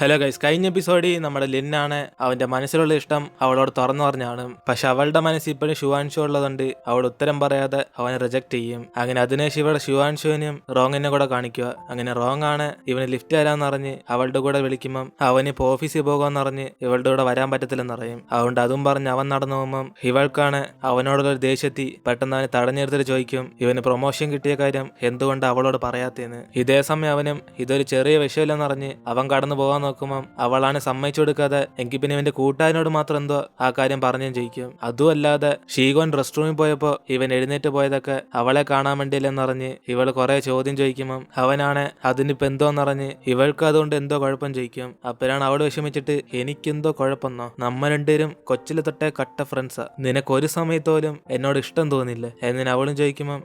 Hello guys, കഴിഞ്ഞ എപ്പിസോഡിൽ നമ്മുടെ ലിന്നാണ് അവന്റെ മനസ്സിലുള്ള ഇഷ്ടം അവളോട് തുറന്നു പറഞ്ഞാണ്. പക്ഷെ അവളുടെ മനസ്സിൽ ഇപ്പോഴും ഷുവാൻഷു ഉള്ളതുകൊണ്ട് അവൾ ഉത്തരം പറയാതെ അവനെ റിജക്ട് ചെയ്യും. അങ്ങനെ അതിനുശേഷം ഇവിടെ ഷുവാൻഷുവിനും റോങ്ങിനെ കൂടെ കാണിക്കുക. അങ്ങനെ റോങ് ആണ് ഇവന് ലിഫ്റ്റ് തരാന്ന് പറഞ്ഞ് അവളുടെ കൂടെ വിളിക്കുമ്പം അവന് ഇപ്പോൾ ഓഫീസിൽ പോകാന്ന് പറഞ്ഞ് ഇവളുടെ കൂടെ വരാൻ പറ്റത്തില്ലെന്ന് അറിയും. അതുകൊണ്ട് അതും പറഞ്ഞ് അവൻ നടന്നു പോകുമ്പം ഇവൾക്കാണ് അവനോടുള്ള ഒരു ദേഷ്യത്തി പെട്ടെന്ന് അവന് തടഞ്ഞെടുത്തിട്ട് ചോദിക്കും ഇവന് പ്രൊമോഷൻ കിട്ടിയ കാര്യം എന്തുകൊണ്ട് അവളോട് പറയാത്തേന്ന്. ഇതേ സമയം അവനും ഇതൊരു ചെറിയ വിഷയമില്ലെന്ന് അറിഞ്ഞ് അവൻ കടന്നു പോകാൻ നോക്കുമ്പം അവളാണ് സമ്മതിച്ചു കൊടുക്കാതെ എങ്കിൽ പിന്നെ ഇവന്റെ കൂട്ടുകാരനോട് മാത്രം എന്തോ ആ കാര്യം പറഞ്ഞും ചോദിക്കും. അതും അല്ലാതെ ഷീഗോൻ റെസ്റ്റ് റൂമിൽ പോയപ്പോ ഇവൻ എഴുന്നേറ്റ് പോയതൊക്കെ അവളെ കാണാൻ വേണ്ടിയില്ലെന്നറിഞ്ഞ് ഇവള് കുറെ ചോദ്യം ചോദിക്കുമ്പം അവനാണ് അതിനിപ്പോ എന്തോന്നറിഞ്ഞ് ഇവൾക്ക് അതുകൊണ്ട് എന്തോ കുഴപ്പം ചോദിക്കും. അപ്പോഴാണ് അവൾ വിഷമിച്ചിട്ട് എനിക്കെന്തോ കുഴപ്പമെന്നോ, നമ്മ രണ്ടുപേരും കൊച്ചിലെ തൊട്ടേ കട്ട ഫ്രണ്ട്സാ, നിനക്ക് ഒരു സമയത്തോലും എന്നോട് ഇഷ്ടം തോന്നില്ല എന്നിന് അവളും ചോദിക്കുമ്പം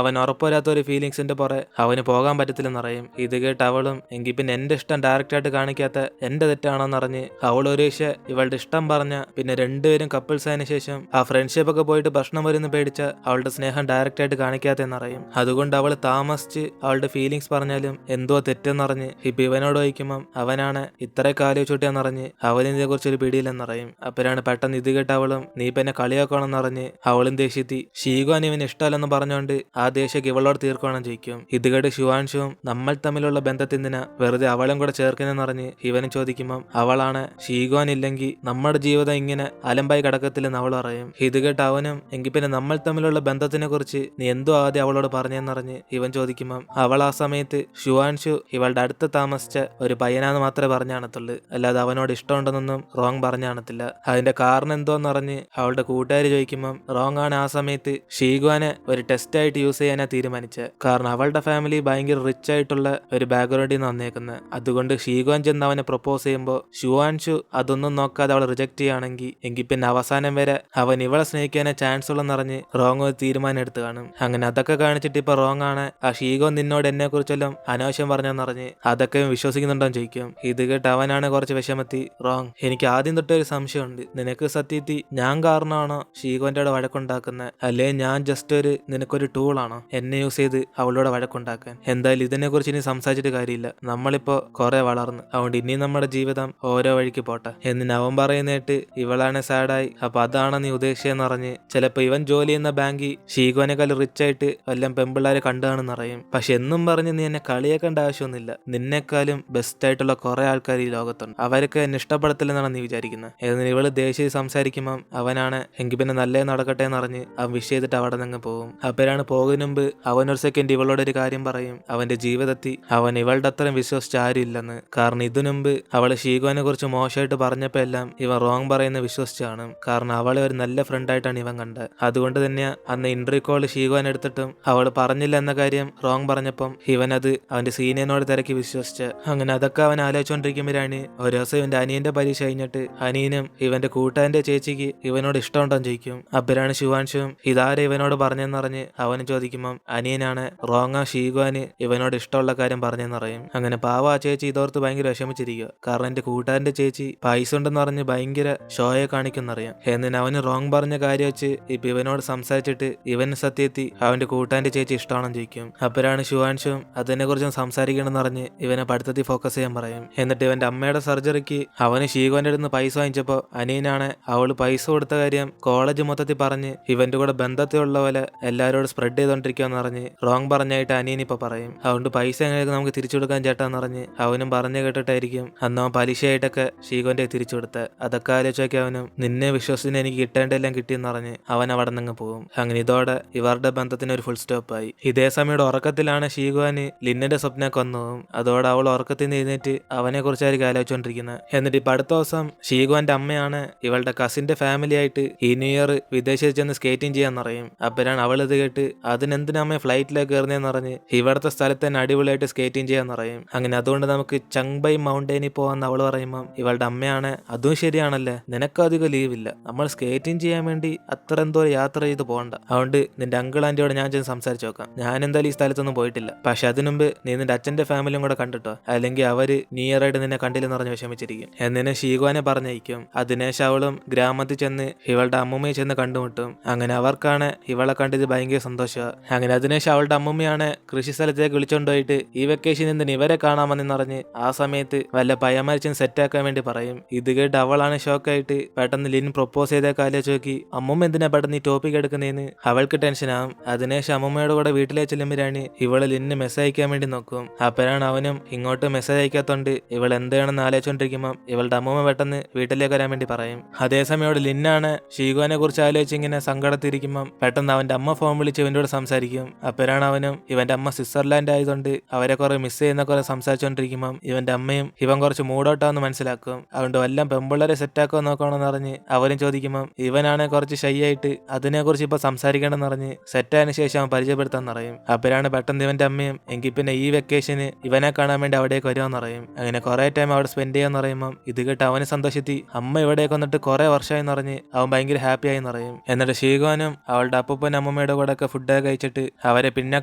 അവൻ ഉറപ്പുവരാത്ത ഒരു ഫീലിങ്സിന്റെ പുറകെ അവന് പോകാൻ പറ്റത്തില്ലെന്നറിയും. ഇത് കേട്ട് അവളും എങ്കിൽ പിന്നെ എന്റെ ഇഷ്ടം ഡയറക്റ്റ് ആയിട്ട് കാണിക്കാത്ത എന്റെ തെറ്റാണെന്നറിഞ്ഞ് അവൾ ഒരു ഇവളുടെ ഇഷ്ടം പറഞ്ഞ പിന്നെ രണ്ടുപേരും കപ്പിൾസ് ആയതിനു ശേഷം ആ ഫ്രണ്ട്ഷിപ്പ് ഒക്കെ പോയിട്ട് പ്രശ്നം വരുന്ന പേടിച്ച അവളുടെ സ്നേഹം ഡയറക്റ്റ് ആയിട്ട് കാണിക്കാത്തെന്നറിയും. അതുകൊണ്ട് അവൾ താമസിച്ച് അവളുടെ ഫീലിങ്സ് പറഞ്ഞാലും എന്തോ തെറ്റെന്നറിഞ്ഞ് ഇപ്പൊ ഇവനോട് ചോദിക്കുമ്പം അവനാണ് ഇത്രയൊക്കെ ആലോചിച്ചോട്ടിയാന്നറിഞ്ഞ് അവനിതിനെ കുറിച്ചൊരു പിടിയില്ലെന്നറിയും. അപ്പോഴാണ് പെട്ടെന്ന് ഇത് കേട്ട് അവളും നീ പിന്നെ കളിയാക്കണമെന്നറിഞ്ഞ് അവളും ദേഷ്യത്തി ഷീഗോൻ ഇവന് ഇഷ്ടമല്ലെന്ന് പറഞ്ഞുകൊണ്ട് ആ ദേഷ്യം ഇവളോട് തീർക്കണമെന്ന് ചോദിക്കും. ഇത് കേട്ട് ഷുവാൻഷുവും നമ്മൾ തമ്മിലുള്ള ബന്ധത്തിന്തിനാ വെറുതെ അവളും കൂടെ ചേർക്കുന്നറിഞ്ഞ് ഇവനും ചോദിക്കുമ്പം അവളാണ് ഷീഗോൻ ഇല്ലെങ്കിൽ നമ്മുടെ ജീവിതം ഇങ്ങനെ അലമ്പായി കിടക്കത്തില്ലെന്ന് അവൾ പറയും. ഇത് കേട്ട് അവനും എങ്കിൽ പിന്നെ നമ്മൾ തമ്മിലുള്ള ബന്ധത്തിനെ കുറിച്ച് നീ എന്തോ ആദ്യം അവളോട് പറഞ്ഞെന്നറിഞ്ഞ് ഇവൻ ചോദിക്കുമ്പം അവൾ ആ സമയത്ത് ഷുവാൻഷു ഇവളുടെ അടുത്ത് താമസിച്ച ഒരു പയ്യനാന്ന് മാത്രമേ പറഞ്ഞാണത്തുള്ളൂ, അല്ലാതെ അവനോട് ഇഷ്ടമുണ്ടെന്നൊന്നും റോങ് പറഞ്ഞാണത്തില്ല. അതിന്റെ കാരണം എന്തോന്നറിഞ്ഞ് അവളുടെ കൂട്ടുകാർ ചോദിക്കുമ്പം റോങ് ആണ് ആ സമയത്ത് ഷീഗോനെ ഒരു ടെസ്റ്റ് ആയിട്ട് യൂസ് ചെയ്യാനാ തീരുമാനിച്ചത്. കാരണം അവളുടെ ഫാമിലി ഭയങ്കര റിച്ച് ആയിട്ടുള്ള ഒരു ബാക്ക്ഗ്രൗണ്ടിൽ നിന്ന് വന്നേക്കുന്നത്. അതുകൊണ്ട് ഷീഗോൻ ചെന്ന് അവനെ പ്രപ്പോസ് ചെയ്യുമ്പോൾ ഷുവാൻഷു അതൊന്നും നോക്കാതെ അവളെ റിജക്ട് ചെയ്യുകയാണെങ്കിൽ എങ്കിൽ പിന്നെ അവസാനം വരെ അവൻ ഇവളെ സ്നേഹിക്കാനേ ചാൻസ് ഉള്ളെന്നറിഞ്ഞ് റോങ് ഒരു തീരുമാനം എടുത്ത് കാണും. അങ്ങനെ അതൊക്കെ കാണിച്ചിട്ട് ഇപ്പൊ റോങ് ആണ് ആ ഷീഗോൻ നിന്നോട് എന്നെ കുറിച്ചെല്ലാം അനാവശ്യം പറഞ്ഞെന്നറിഞ്ഞ് അതൊക്കെ വിശ്വസിക്കുന്നുണ്ടോന്ന് ചോദിക്കും. ഇത് കേട്ട് അവനാണ് കുറച്ച് വിഷമത്തി റോങ് എനിക്ക് ആദ്യം തൊട്ടേ ഒരു സംശയമുണ്ട്, നിനക്ക് സത്യത്തിൽ ഞാൻ കാരണമാണോ ഷീഗോന്റെ അവിടെ വഴക്കുണ്ടാക്കുന്നത്, അല്ലേ ഞാൻ ജസ്റ്റ് നിനക്കൊരു ടൂളാണോ എന്നെ യൂസ് ചെയ്ത് അവളോട് വഴക്കുണ്ടാക്കാൻ? എന്തായാലും ഇതിനെ കുറിച്ച് ഇനി സംസാരിച്ചിട്ട് കാര്യമില്ല, നമ്മളിപ്പോ കുറെ വളർന്നു, അതുകൊണ്ട് ഇനി നമ്മുടെ ജീവിതം ഓരോ വഴിക്ക് പോട്ടെ എന്ന് അവൻ പറയുന്നേട്ട് ഇവളാണ് സാഡായി. അപ്പൊ അതാണ് നീ ഉദ്ദേശിച്ചെന്ന് പറഞ്ഞ് ചിലപ്പോ ഇവൻ ജോലി ചെയ്യുന്ന ബാങ്കിൽ ഷീഗോനേക്കാൾ റിച്ച് ആയിട്ട് വല്ലതും പെമ്പിള്ളാരെ കണ്ടാണെന്ന് അറിയും. പക്ഷെ എന്നും പറഞ്ഞ് നീ എന്നെ കളിയാക്കേണ്ട ആവശ്യമൊന്നുമില്ല, നിന്നെക്കാളും ബെസ്റ്റ് ആയിട്ടുള്ള കുറെ ആൾക്കാർ ഈ ലോകത്തുണ്ട്, അവരൊക്കെ എന്നെ ഇഷ്ടപ്പെടത്തില്ലെന്നാണ് നീ വിചാരിക്കുന്നത് എന്ന് ഇവള് ദേഷ്യം സംസാരിക്കുമ്പം അവനാണ് എങ്കിൽ പിന്നെ നല്ലത് നടക്കട്ടെ എന്ന് പറഞ്ഞ് അവൻ വിഷ് ചെയ്തിട്ട് അവിടെ നിന്ന് പോകും. അപ്പോഴാണ് പോകുന്ന മുമ്പ് അവനൊരു സെക്കൻഡ് ഇവളോട് ഒരു കാര്യം പറയും, അവന്റെ ജീവിതത്തിൽ അവൻ ഇവളുടെ അത്രയും വിശ്വസിച്ച ആരും ഇല്ലെന്ന്. കാരണം ഇതിനു മുമ്പ് അവള് ഷീഗോനെ കുറിച്ച് മോശമായിട്ട് പറഞ്ഞപ്പോ എല്ലാം ഇവൻ റോങ് പറയുന്ന വിശ്വസിച്ചാണ്. കാരണം അവളെ ഒരു നല്ല ഫ്രണ്ടായിട്ടാണ് ഇവൻ കണ്ടത്. അതുകൊണ്ട് തന്നെ അന്ന് ഇന്റർവ്യൂ കോള് ഷീഗോൻ എടുത്തിട്ടും അവൾ പറഞ്ഞില്ല എന്ന കാര്യം റോങ് പറഞ്ഞപ്പം ഇവനത് അവന്റെ സീനിയറിനോട് തിരക്കി വിശ്വസിച്ച്. അങ്ങനെ അതൊക്കെ അവൻ ആലോചിച്ചോണ്ടിരിക്കുമ്പോഴാണ് ഒരു ദിവസം ഇവന്റെ അനിയന്റെ പരീക്ഷ കഴിഞ്ഞിട്ട് അനിയനും ഇവന്റെ കൂട്ടുകാരന്റെ ചേച്ചിക്ക് ഇവനോട് ഇഷ്ടമുണ്ടെന്ന് ചോദിക്കും. അപ്പോഴാണ് ശിവാൻഷുവും ഇതാരെ ഇവനോട് പറഞ്ഞെന്നറിഞ്ഞ് അവന് ചോദിക്കുമ്പം അനിയനാണ് റോങ് ഷീഗോന് ഇവനോട് ഇഷ്ടമുള്ള കാര്യം പറഞ്ഞെന്നറിയും. അങ്ങനെ പാവ ആ ചേച്ചി ഇതോർത്ത് ഭയങ്കര വിഷമിച്ചിരിക്കുക. കാരണം എന്റെ കൂട്ടുകാരന്റെ ചേച്ചി പൈസ ഉണ്ടെന്ന് പറഞ്ഞ് ഭയങ്കര ഷോയെ കാണിക്കുന്നറിയാം. എന്നിന് അവന് റോങ് പറഞ്ഞ കാര്യം വെച്ച് ഇപ്പൊ ഇവനോട് സംസാരിച്ചിട്ട് ഇവന് സത്യത്തിൽ അവന്റെ കൂട്ടുകാരന്റെ ചേച്ചി ഇഷ്ടമാണെന്ന് ചോദിക്കും. അപ്പോഴാണ് ശുവാൻഷും അതിനെ കുറിച്ചും സംസാരിക്കണമെന്ന് പറഞ്ഞ് ഇവനെ പഠിത്തത്തിൽ ഫോക്കസ് ചെയ്യാൻ പറയും. എന്നിട്ട് ഇവന്റെ അമ്മയുടെ സർജറിക്ക് അവന് ഷീഗോന്റെ അടുത്ത് പൈസ വാങ്ങിച്ചപ്പോ അനിയനാണ് അവള് പൈസ കൊടുത്ത കാര്യം കോളേജ് മൊത്തത്തിൽ പറഞ്ഞ് ഇവന്റെ കൂടെ ബന്ധത്തിലുള്ള പോലെ എല്ലാവരോടും സ്പ്രെഡ് ചെയ്തോണ്ടിരിക്കുമെന്ന് പറഞ്ഞ് റോങ് പറഞ്ഞായിട്ട് അനിയൻ ഇപ്പൊ പറയും. അതുകൊണ്ട് പൈസ എങ്ങനെയൊക്കെ നമുക്ക് തിരിച്ചു കൊടുക്കാൻ ചേട്ടാന്ന് പറഞ്ഞ് അവനും പറഞ്ഞു കേട്ടിട്ടായിരിക്കും അന്ന് അവൻ പലിശയായിട്ടൊക്കെ ഷീഗോന്റെ തിരിച്ചു കൊടുത്ത്. അതൊക്കെ ആലോചിച്ചൊക്കെ അവനും നിന്നെ വിശ്വസിന് എനിക്ക് കിട്ടേണ്ടെല്ലാം കിട്ടിയെന്ന് പറഞ്ഞ് അവൻ അവിടെ നിന്ന് പോകും. അങ്ങനെ ഇതോടെ ഇവരുടെ ബന്ധത്തിന് ഒരു ഫുൾ സ്റ്റോപ്പായി. ഇതേ സമയം ഉറക്കത്തിലാണ് ഷീഗോന് ലിന്നിന്റെ സ്വപ്നമൊക്കെ വന്നു പോകും. അതോടെ അവൾ ഉറക്കത്തിൽ നിന്ന് എഴുന്നേറ്റ് അവനെ കുറിച്ചായിരിക്കും ആലോചിച്ചോണ്ടിരിക്കുന്നത്. എന്നിട്ട് ഇപ്പൊ അടുത്ത ദിവസം ഷീഗോന്റെ അമ്മയാണ് ഇവളുടെ കസിന്റെ ഫാമിലി ആയിട്ട് ഈ ന്യൂ ഇയർ വിദേശത്ത് ചെന്ന് സ്കേറ്റിംഗ് ചെയ്യാന്ന് പറയും. അപ്പോഴാണ് അവൾ ഇത് കേട്ട് അതിനെന്തിനാ അമ്മ ഫ്ലൈറ്റിലേക്ക് കയറുന്നതെന്ന് പറഞ്ഞ് ഇവിടുത്തെ സ്ഥലത്ത് തന്നെ അടിപൊളിയായിട്ട് സ്കേറ്റിംഗ് ചെയ്യാന്ന് പറയും. അങ്ങനെ അതുകൊണ്ട് നമുക്ക് ചങ്ബൈ മൗണ്ടൈനിൽ പോകാന്ന് അവൾ പറയുമ്പം ഇവളുടെ അമ്മയാണ് അതും ശരിയാണല്ലേ, നിനക്ക് അധികം ലീവില്ല, നമ്മൾ സ്കേറ്റിംഗ് ചെയ്യാൻ വേണ്ടി അത്ര എന്തോ യാത്ര ചെയ്ത് പോകണ്ട, അതുകൊണ്ട് നിന്റെ അങ്കിൾ ആന്റിയോട് ഞാൻ ചെന്ന് സംസാരിച്ചു നോക്കാം, ഞാൻ എന്തായാലും ഈ സ്ഥലത്തൊന്നും പോയിട്ടില്ല, പക്ഷെ അതിനുമുമ്പ് നീ നിന്റെ അച്ഛന്റെ ഫാമിലിയും കൂടെ കണ്ടിട്ടോ, അല്ലെങ്കിൽ അവര് ന്യൂ ഇയർ ആയിട്ട് നിന്നെ കണ്ടില്ലെന്ന് പറഞ്ഞ് വിഷമിച്ചിരിക്കും എന്നിനെ ഷീഗോനെ പറഞ്ഞയക്കും. അതിനേശം അവളും ഗ്രാമത്തിൽ ചെന്ന് ഇവളുടെ അമ്മൂമ്മയെ ചെന്ന് കണ്ടുമുട്ടും. അങ്ങനെ അവർക്കാണ് ഇവളെ കണ്ടത് ഭയങ്കര സന്തോഷമാണ്. അങ്ങനെ അതിനേശം അവളുടെ അമ്മൂമ്മയാണ് കൃഷി സ്ഥലത്തേക്ക് വിളിച്ചോണ്ടുപോയിട്ട് ഈ വെക്കേഷൻ എന്തിന് ഇവരെ കാണാമെന്ന് പറഞ്ഞ് ആ സമയത്ത് വല്ല പയ്യന്മാരിച്ചും സെറ്റാക്കാൻ വേണ്ടി പറയും. ഇത് കേട്ട് അവളാണ് ഷോക്കായിട്ട് പെട്ടെന്ന് ലിൻ പ്രൊപ്പോസ് ചെയ്ത കാലിച്ച് നോക്കി അമ്മൂമ്മ എന്തിനാ പെട്ടെന്ന് ഈ ടോപ്പിക് എടുക്കുന്നതെന്ന് അവൾക്ക് ടെൻഷനാവും. അതിനുശേഷം അമ്മൂമ്മയുടെ കൂടെ വീട്ടിലെ ചെല്ലുമ്പോഴാണ് ഇവള് ലിന്നിന് മെസ്സേജ് അയക്കാൻ വേണ്ടി നോക്കും. അപ്പോഴാണ് അവനും ഇങ്ങോട്ട് മെസ്സേജ് അയക്കാത്തോണ്ട് ഇവൾ എന്താണെന്ന് ആലോചിച്ചോണ്ടിരിക്കുമ്പോൾ ഇവളുടെ അമ്മൂമ്മ പെട്ടെന്ന് വീട്ടിലേക്ക് വരാൻ വേണ്ടി പറയും. അതേസമയം ഇവിടെ ലിന്നാണ് ഷീഗോനെ കുറിച്ച് ആലോചിച്ച് ഇങ്ങനെ സങ്കടത്തിരിക്കുമ്പോൾ പെട്ടെന്ന് അവന്റെ അമ്മ ഫോൺ വിളിച്ച് ഇവനോട് സംസാരിക്കും. അപ്പോഴാണ് അവനും ഇവന്റെ അമ്മ സ്വിറ്റ്സർലാൻഡ് ആയതുകൊണ്ട് അവരെ കുറെ മിസ് ചെയ്യുന്ന കുറെ സംസാരിച്ചോണ്ടിരിക്കുമ്പോൾ ഇവന്റെ അമ്മയും ഇവൻ കുറച്ച് മൂഡൌട്ടാന്ന് മനസ്സിലാക്കും. അതുകൊണ്ട് വല്ലതും പെമ്പിള്ളേരെ സെറ്റാക്കോ നോക്കണമെന്ന് പറഞ്ഞ് അവരും ചോദിക്കുമ്പോൾ ഇവനാണ് കുറച്ച് ഷൈ ആയിട്ട് അതിനെക്കുറിച്ച് ഇപ്പൊ സംസാരിക്കണമെന്ന് പറഞ്ഞ് സെറ്റായതിനു ശേഷം അവൻ പരിചയപ്പെടുത്താൻ പറയും. അപ്പോഴാണ് പെട്ടെന്ന് ഇവന്റെ അമ്മയും എങ്കിൽ പിന്നെ ഈ വെക്കേഷന് ഇവനെ കാണാൻ വേണ്ടി അവിടേക്ക് വരുമെന്ന് പറയും. അങ്ങനെ കുറെ ടൈം അവിടെ സ്പെൻഡ് ചെയ്യാന്ന് പറയുമ്പോൾ ഇത് കേട്ട് അവന് സന്തോഷത്തി അമ്മ ഇവിടേക്ക് വന്നിട്ട് കുറെ വർഷമായെന്ന് പറഞ്ഞ് അവൻ ഭയങ്കര ഹാപ്പി ആയി പറയും. എന്നിട്ട് ഷീഗോനും അവളുടെ അപ്പൂപ്പൻ അമ്മമ്മയുടെ കൂടെ ഒക്കെ ഫുഡൊക്കെ കഴിച്ചിട്ട് അവരെ പിന്നെ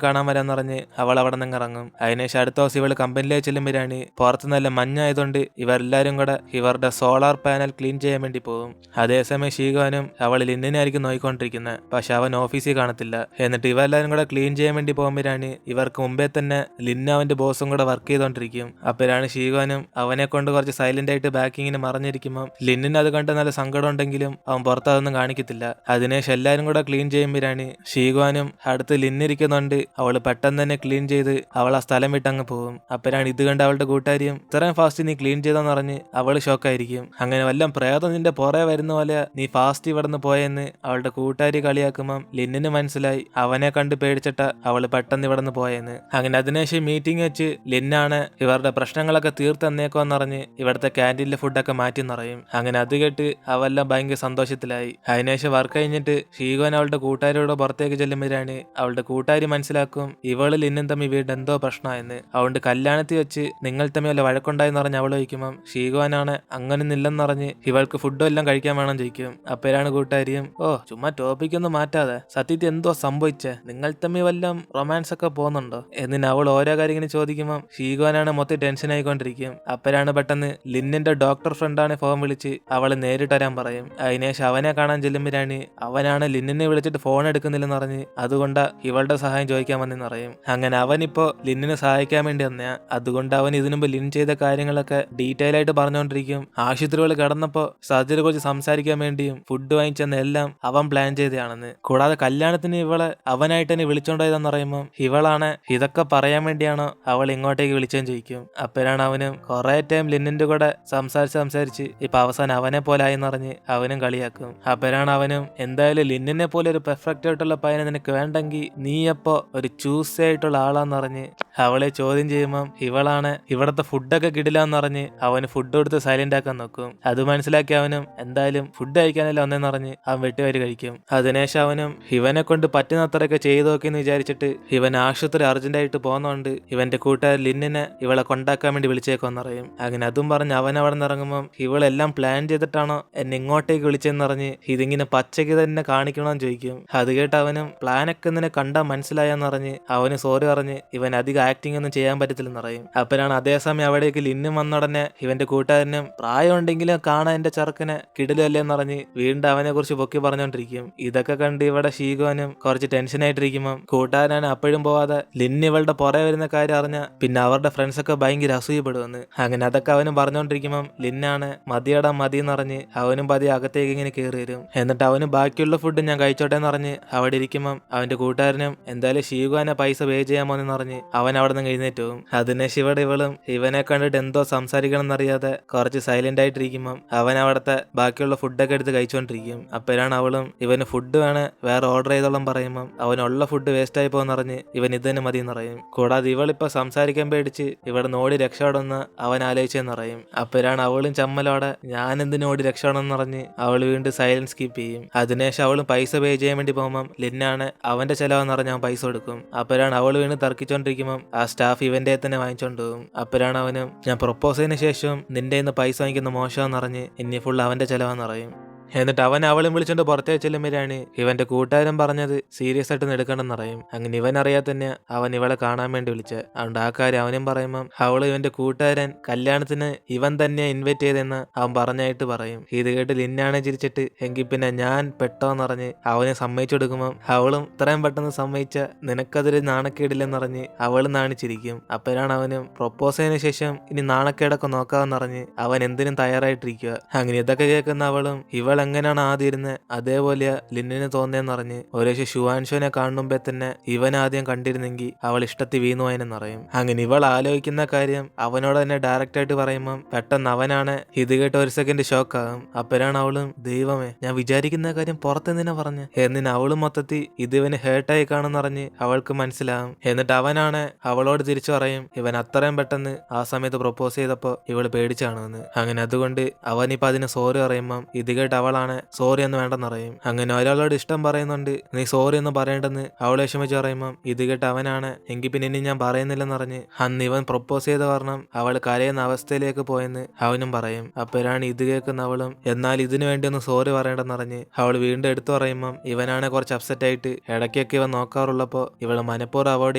കാണാൻ വരാന്ന് പറഞ്ഞ് അവൾ അവിടെ നിന്ന് ഇറങ്ങും. അതിനുശേഷം അടുത്ത ദിവസം ഇവള് കമ്പനിയിലേക്ക് ചെല്ലുമ്പോഴാണ് പുറത്ത് നല്ല മഞ്ഞായതുകൊണ്ട് ഇവരെല്ലാരും കൂടെ ഇവരുടെ സോളാർ പാനൽ ക്ലീൻ ചെയ്യാൻ വേണ്ടി പോകും. അതേസമയം ഷീഗോനും അവൾ ലിന്നിനായിരിക്കും നോയിക്കൊണ്ടിരിക്കുന്നത്. പക്ഷെ അവൻ ഓഫീസിൽ കാണത്തില്ല. എന്നിട്ട് ഇവരെല്ലാരും കൂടെ ക്ലീൻ ചെയ്യാൻ വേണ്ടി പോകുമ്പോഴാണ് ഇവർക്ക് മുമ്പേ തന്നെ ലിന്ന അവന്റെ ബോസും കൂടെ വർക്ക് ചെയ്തോണ്ടിരിക്കും. അപ്പോഴാണ് ഷീഗോനും അവനെ കൊണ്ട് കുറച്ച് സൈലന്റ് ആയിട്ട് ബാക്കിങ്ങിന് മറിഞ്ഞിരിക്കുമ്പോൾ ലിന്നിന് അത് കണ്ട് നല്ല സങ്കടം ഉണ്ടെങ്കിലും അവൻ പുറത്ത് അതൊന്നും കാണിക്കത്തില്ല. അതിനുശേഷം എല്ലാരും കൂടെ ക്ലീൻ ചെയ്യുമ്പോഴാണ് ഷീഗോനും അടുത്ത് ലിന്നിരിക്കുന്നുണ്ട് അവള് പെട്ടെന്ന് തന്നെ ക്ലീൻ ചെയ്ത് അവൾ ആ സ്ഥലം വിട്ടങ്ങ് പോകും. അപ്പോഴാണ് ഇത് കണ്ട് അവളുടെ കൂട്ടുകാരിയും ഇത്രയും ഫാസ്റ്റ് നീ ക്ലീൻ ചെയ്തെന്ന് പറഞ്ഞ് അവള് ഷോക്കായിരിക്കും. അങ്ങനെ വല്ലം പ്രേതം നിന്റെ പുറകെ വരുന്ന പോലെ നീ ഫാസ്റ്റ് ഇവിടുന്ന് പോയെന്ന് അവളുടെ കൂട്ടുകാരി കളിയാക്കുമ്പം ലിന്നിന് മനസ്സിലായി അവനെ കണ്ട് പേടിച്ചിട്ട അവള് പെട്ടെന്ന് ഇവിടുന്ന് പോയെന്ന്. അങ്ങനെ അതിനുശേഷം മീറ്റിംഗ് വെച്ച് ലിന്നാണ് ഇവരുടെ പ്രശ്നങ്ങളൊക്കെ തീർത്തന്നേക്കോന്ന് പറഞ്ഞ് ഇവിടുത്തെ ക്യാൻറ്റീനിലെ ഫുഡൊക്കെ മാറ്റി നിറയും. അങ്ങനെ അത് കേട്ട് അവെല്ലാം ഭയങ്കര സന്തോഷത്തിലായി. അതിനുശേഷം വർക്ക് കഴിഞ്ഞിട്ട് ഷീഗോൻ അവളുടെ കൂട്ടുകാരിയോട് പുറത്തേക്ക് ചെല്ലുമ്പോഴാണ് അവളുടെ കൂട്ടുകാരി മനസ്സിലാക്കും ഇവള് ലിന്നും തമ്മിൽ വീട് എന്തോ പ്രശ്നമായെന്ന്. അതുകൊണ്ട് കല്യാണത്തിൽ വെച്ച് നിങ്ങൾ തമ്മിൽ വല്ല വഴക്കുണ്ടായെന്ന് പറഞ്ഞ് അവൾ ചോദിക്കുമ്പം ഷീഗോനാണ് അങ്ങനൊന്നില്ലെന്ന് പറഞ്ഞ് ഇവൾക്ക് ഫുഡും എല്ലാം കഴിക്കാൻ വേണം ചോദിക്കും. അപ്പോഴാണ് കൂട്ടുകാരിയും ഓ ചുമ്മാ ടോപ്പിക്കൊന്നും മാറ്റാതെ സത്യത്തിൽ എന്തോ സംഭവിച്ചേ, നിങ്ങൾ തമ്മിൽ വല്ലതും റൊമാൻസ് ഒക്കെ പോകുന്നുണ്ടോ എന്നിന് അവൾ ഓരോ കാര്യം ഇങ്ങനെ ചോദിക്കുമ്പോൾ ഷീഗോനാണ് മൊത്തം ടെൻഷൻ ആയിക്കൊണ്ടിരിക്കും. അപ്പോഴാണ് പെട്ടെന്ന് ലിന്നിന്റെ ഡോക്ടർ ഫ്രണ്ടാണ് ഫോൺ വിളിച്ച് അവള് നേരിട്ട് വരാൻ പറയും. അതിനുശേഷം അവനെ കാണാൻ ചെല്ലുമ്പോഴാണ് അവനാണ് ലിന്നിനെ വിളിച്ചിട്ട് ഫോൺ എടുക്കുന്നില്ലെന്ന് പറഞ്ഞ് അതുകൊണ്ട് ഇവളുടെ സഹായം ചോദിക്കാൻ വന്നെന്ന് പറയും. അങ്ങനെ അവനിപ്പോ ലിന്നിനെ സഹായിക്കാൻ വേണ്ടി വന്നയാ. അതുകൊണ്ട് അവൻ ഇതിനുമ്പ് ലിൻ ചെയ്ത കാര്യങ്ങളൊക്കെ ഡീറ്റെയിൽ ആയിട്ട് പറഞ്ഞുകൊണ്ടിരിക്കും. ആശുപത്രികൾ കിടന്നപ്പോ സർജറി കുറിച്ച് സംസാരിക്കാൻ വേണ്ടിയും ഫുഡ് വാങ്ങിച്ചെന്ന എല്ലാം അവൻ പ്ലാൻ ചെയ്തതാണെന്ന്. കൂടാതെ കല്യാണത്തിന് ഇവളെ അവനായിട്ട് തന്നെ വിളിച്ചോണ്ടായതെന്ന് പറയുമ്പോൾ ഇവളാണ് ഇതൊക്കെ പറയാൻ വേണ്ടിയാണോ അവൾ ഇങ്ങോട്ടേക്ക് വിളിച്ചെന്ന് ചോദിക്കും. അപ്പോഴാണ് അവനും കുറെ ടൈം ലിന്നിന്റെ കൂടെ സംസാരിച്ച് ഇപ്പൊ അവസാനം അവനെ പോലെ ആയെന്ന് പറഞ്ഞ് അവനും കളിയാക്കും. അപ്പോഴാണ് അവനും എന്തായാലും ലിന്നിനെ പോലെ ഒരു പെർഫെക്റ്റ് ആയിട്ടുള്ള പയ്യനെ നിനക്ക് വേണ്ടെങ്കിൽ നീ അപ്പോ ഒരു ചൂസ് ആയിട്ടുള്ള ആളാന്ന് പറഞ്ഞ് അവളെ ചോദ്യം ചെയ്യുമ്പം ഇവളാണ് ഇവിടത്തെ ഫുഡൊക്കെ കിടില്ലാന്ന് പറഞ്ഞ് അവന് ഫുഡ് കൊടുത്ത് സൈലന്റ് ആക്കാൻ നോക്കും. അത് മനസ്സിലാക്കി അവനും എന്തായാലും ഫുഡ് കഴിക്കാനല്ല ഒന്നെന്ന് പറഞ്ഞ് അവൻ വെട്ടിവരി കഴിക്കും. അതിനുശേഷം അവനും ഇവനെ കൊണ്ട് പറ്റുന്നത്രയൊക്കെ ചെയ്തു നോക്കിയെന്ന് വിചാരിച്ചിട്ട് ഇവൻ ആശുപത്രി അർജന്റായിട്ട് പോകുന്നോണ്ട് ഇവന്റെ കൂട്ടുകാർ ലിന്നിനെ ഇവളെ കൊണ്ടാക്കാൻ വേണ്ടി വിളിച്ചേക്കോന്ന് പറയും. അങ്ങനെ അതും പറഞ്ഞ് അവൻ അവിടെ നിന്ന് ഇറങ്ങുമ്പം ഇവളെല്ലാം പ്ലാൻ ചെയ്തിട്ടാണോ എന്നെ ഇങ്ങോട്ടേക്ക് വിളിച്ചെന്ന് പറഞ്ഞ് ഇതിങ്ങനെ പച്ചയ്ക്ക് തന്നെ കാണിക്കണമെന്ന് ചോദിക്കും. അത് കേട്ട് അവനും പ്ലാനൊക്കെ നിന്നെ കണ്ടാ മനസ്സിലായെന്ന് പറഞ്ഞ് അവന് സോറി പറഞ്ഞ് ഇവൻ അധികം ആക്ടിംഗ് ഒന്നും ചെയ്യാൻ പറ്റത്തില്ലെന്ന് പറയും. അപ്പോഴാണ് അതേസമയം അവിടേക്ക് ലിന്നും വന്നുടനെ ഇവന്റെ കൂട്ടുകാരനും പ്രായം ഉണ്ടെങ്കിലും കാണാൻ എന്റെ ചെറുക്കനെ കിടിലല്ലേന്ന് പറഞ്ഞ് വീണ്ടും അവനെ കുറിച്ച് പൊക്കി പറഞ്ഞോണ്ടിരിക്കും. ഇതൊക്കെ കണ്ട് ഇവിടെ ഷീഗോനും കുറച്ച് ടെൻഷനായിട്ടിരിക്കുമ്പോൾ കൂട്ടുകാരനാണ് അപ്പോഴും പോവാതെ ലിന്ന് ഇവളുടെ പുറകെ വരുന്ന കാര്യം അറിഞ്ഞ പിന്നെ അവരുടെ ഫ്രണ്ട്സ് ഒക്കെ ഭയങ്കര അസൂയപ്പെടുമെന്ന്. അങ്ങനെ അതൊക്കെ അവനും പറഞ്ഞോണ്ടിരിക്കുമ്പം ലിന്നാണ് മതിയടാ മതി എന്ന് പറഞ്ഞ് അവനും പതി അകത്തേക്ക് ഇങ്ങനെ കയറി വരും. എന്നിട്ട് അവന് ബാക്കിയുള്ള ഫുഡ് ഞാൻ കഴിച്ചോട്ടെ എന്ന് പറഞ്ഞ് അവിടെ ഇരിക്കുമ്പം അവന്റെ കൂട്ടുകാരനും എന്തായാലും ഷീഗോനെ പൈസ പേ ചെയ്യാമോ എന്ന് പറഞ്ഞ് അവൻ അവിടെ നിന്ന് എഴുന്നേറ്റ് പോകും. അതിനെ ശിവടെ ഇവളും ഇവനെ കണ്ടിട്ട് എന്തോ സംസാരിക്കണം എന്നറിയാതെ കുറച്ച് സൈലന്റ് ആയിട്ടിരിക്കുമ്പം അവൻ അവിടുത്തെ ബാക്കിയുള്ള ഫുഡൊക്കെ എടുത്ത് കഴിച്ചോണ്ടിരിക്കും. അപ്പോഴാണ് അവളും ഇവന് ഫുഡ് വേണേ വേറെ ഓർഡർ ചെയ്തോളം പറയുമ്പം അവനുള്ള ഫുഡ് വേസ്റ്റ് ആയി പോകുന്നറിഞ്ഞ് ഇവൻ ഇതന്നെ മതി എന്ന് പറയും. കൂടാതെ ഇവളിപ്പോ സംസാരിക്കാൻ പേടിച്ച് ഇവിടെ നോടി രക്ഷപ്പെടുന്ന അവൻ ആലോചിച്ചെന്ന് പറയും. അപ്പോഴാണ് അവളും ചമ്മലോടെ ഞാൻ എന്തിനു ഓടി രക്ഷപ്പെടണമെന്ന് പറഞ്ഞ് അവൾ വീണ്ടും സൈലൻസ് കീപ്പ് ചെയ്യും. അതിനുശേഷം അവളും പൈസ പേ ചെയ്യാൻ വേണ്ടി പോകുമ്പം ലിന്നാണ് അവന്റെ ചെലവെന്ന് പറഞ്ഞ് അവൻ പൈസ കൊടുക്കും. അപ്പോഴാണ് അവൾ വീണ്ടും തർക്കിച്ചോണ്ടിരിക്കുമ്പം ആ സ്റ്റാഫ് ഇവന്റെ തന്നെ വാങ്ങിച്ചോണ്ട് പോകും. അപ്പോഴാണ് അവനും ഞാൻ പ്രൊപ്പോസ് ചെയ്തതിനു ശേഷം നിന്റെ ഇന്ന് പൈസ വാങ്ങിക്കുന്ന മോശമെന്ന് പറഞ്ഞ് ഇനി ഫുൾ അവന്റെ ചെലവെന്ന് പറയും. എന്നിട്ട് അവൻ അവളും വിളിച്ചോണ്ട് പുറത്തേക്ക് ചെല്ലുമ്പോഴാണ് ഇവന്റെ കൂട്ടുകാരൻ പറഞ്ഞത് സീരിയസ് ആയിട്ട് എടുക്കണമെന്ന് പറയും. അങ്ങനെ ഇവൻ അറിയാതെ തന്നെ അവൻ ഇവളെ കാണാൻ വേണ്ടി വിളിച്ച. അതുകൊണ്ട് ആ കാര്യം അവനും പറയുമ്പം അവള് ഇവന്റെ കൂട്ടുകാരൻ കല്യാണത്തിന് ഇവൻ തന്നെ ഇൻവൈറ്റ് ചെയ്തെന്ന് അവൻ പറഞ്ഞായിട്ട് പറയും. ഇത് കേട്ട് ലിന്നാണ് ചിരിച്ചിട്ട് എങ്കിൽ പിന്നെ ഞാൻ പെട്ടോന്ന് പറഞ്ഞ് അവനെ സമ്മതിച്ചു കൊടുക്കുമ്പം അവളും ഇത്രയും പെട്ടെന്ന് സമ്മതിച്ച നിനക്കതൊരു നാണക്കേടില്ലെന്ന് പറഞ്ഞ് അവള് നാണിച്ചിരിക്കും. അപ്പോഴാണ് അവനും പ്രൊപ്പോസ് ചെയ്തതിനു ശേഷം ഇനി നാണക്കേടൊക്കെ നോക്കാമെന്ന് പറഞ്ഞ് അവൻ എന്തിനും തയ്യാറായിട്ടിരിക്കുക. അങ്ങനെ ഇതൊക്കെ കേൾക്കുന്ന അവളും ഇവൾ എങ്ങനെയാണ് ആദ്യം ഇരുന്നത് അതേപോലെ ലിന്നിന് തോന്നിയെന്ന് പറഞ്ഞ് ഒരു ഷുവാൻഷോനെ കാണുമ്പോ തന്നെ ഇവൻ ആദ്യം കണ്ടിരുന്നെങ്കിൽ അവൾ ഇഷ്ടത്തിൽ വീണുപോയെന്ന് പറയും. അങ്ങനെ ഇവൾ ആലോചിക്കുന്ന കാര്യം അവനോട് തന്നെ ഡയറക്റ്റ് ആയിട്ട് പറയുമ്പം പെട്ടെന്ന് അവനാണ് ഇത് കേട്ട് ഒരു സെക്കൻഡ് ഷോക്കാകും. അപ്പോഴാണ് അവളും ദൈവമേ ഞാൻ വിചാരിക്കുന്ന കാര്യം പുറത്തെന്തിനാ പറഞ്ഞു എന്നിന് അവളും മൊത്തത്തിൽ ഇത് ഇവന് ഹേർട്ടായി കാണുമെന്ന് പറഞ്ഞ് അവൾക്ക് മനസ്സിലാവും. എന്നിട്ട് അവനാണ് അവളോട് തിരിച്ചു പറയും ഇവൻ അത്രയും പെട്ടെന്ന് ആ സമയത്ത് പ്രൊപ്പോസ് ചെയ്തപ്പോ ഇവള് പേടിച്ചാണെന്ന്. അങ്ങനെ അതുകൊണ്ട് അവനിപ്പോ അതിന് സോറി പറയുമ്പം ഇത് കേട്ട് അവളാണ് സോറി എന്ന് വേണ്ടെന്ന് പറയും. അങ്ങനെ ഒരാളോട് ഇഷ്ടം പറയുന്നുണ്ട് നീ സോറി എന്ന് പറയേണ്ടെന്ന് അവളെ വിഷമിച്ച് പറയുമ്പം ഇത് കേട്ട് അവനാണ് എങ്കിൽ പിന്നെ ഇനി ഞാൻ പറയുന്നില്ലെന്ന് പറഞ്ഞ് അന്ന് ഇവൻ പ്രൊപ്പോസ് ചെയ്ത കാരണം അവൾ കരയുന്ന അവസ്ഥയിലേക്ക് പോയെന്ന് അവനും പറയും. അപ്പോഴാണ് ഇത് കേൾക്കുന്ന അവളും എന്നാൽ ഇതിനു വേണ്ടി ഒന്ന് സോറി പറയേണ്ടെന്ന് പറഞ്ഞ് അവൾ വീണ്ടും എടുത്തു പറയുമ്പം ഇവനാണ് കുറച്ച് അപ്സെറ്റ് ആയിട്ട് ഇടയ്ക്കൊക്കെ ഇവൻ നോക്കാറുള്ളപ്പോ ഇവള് മനഃപൂർവ്വം അവോയ്ഡ്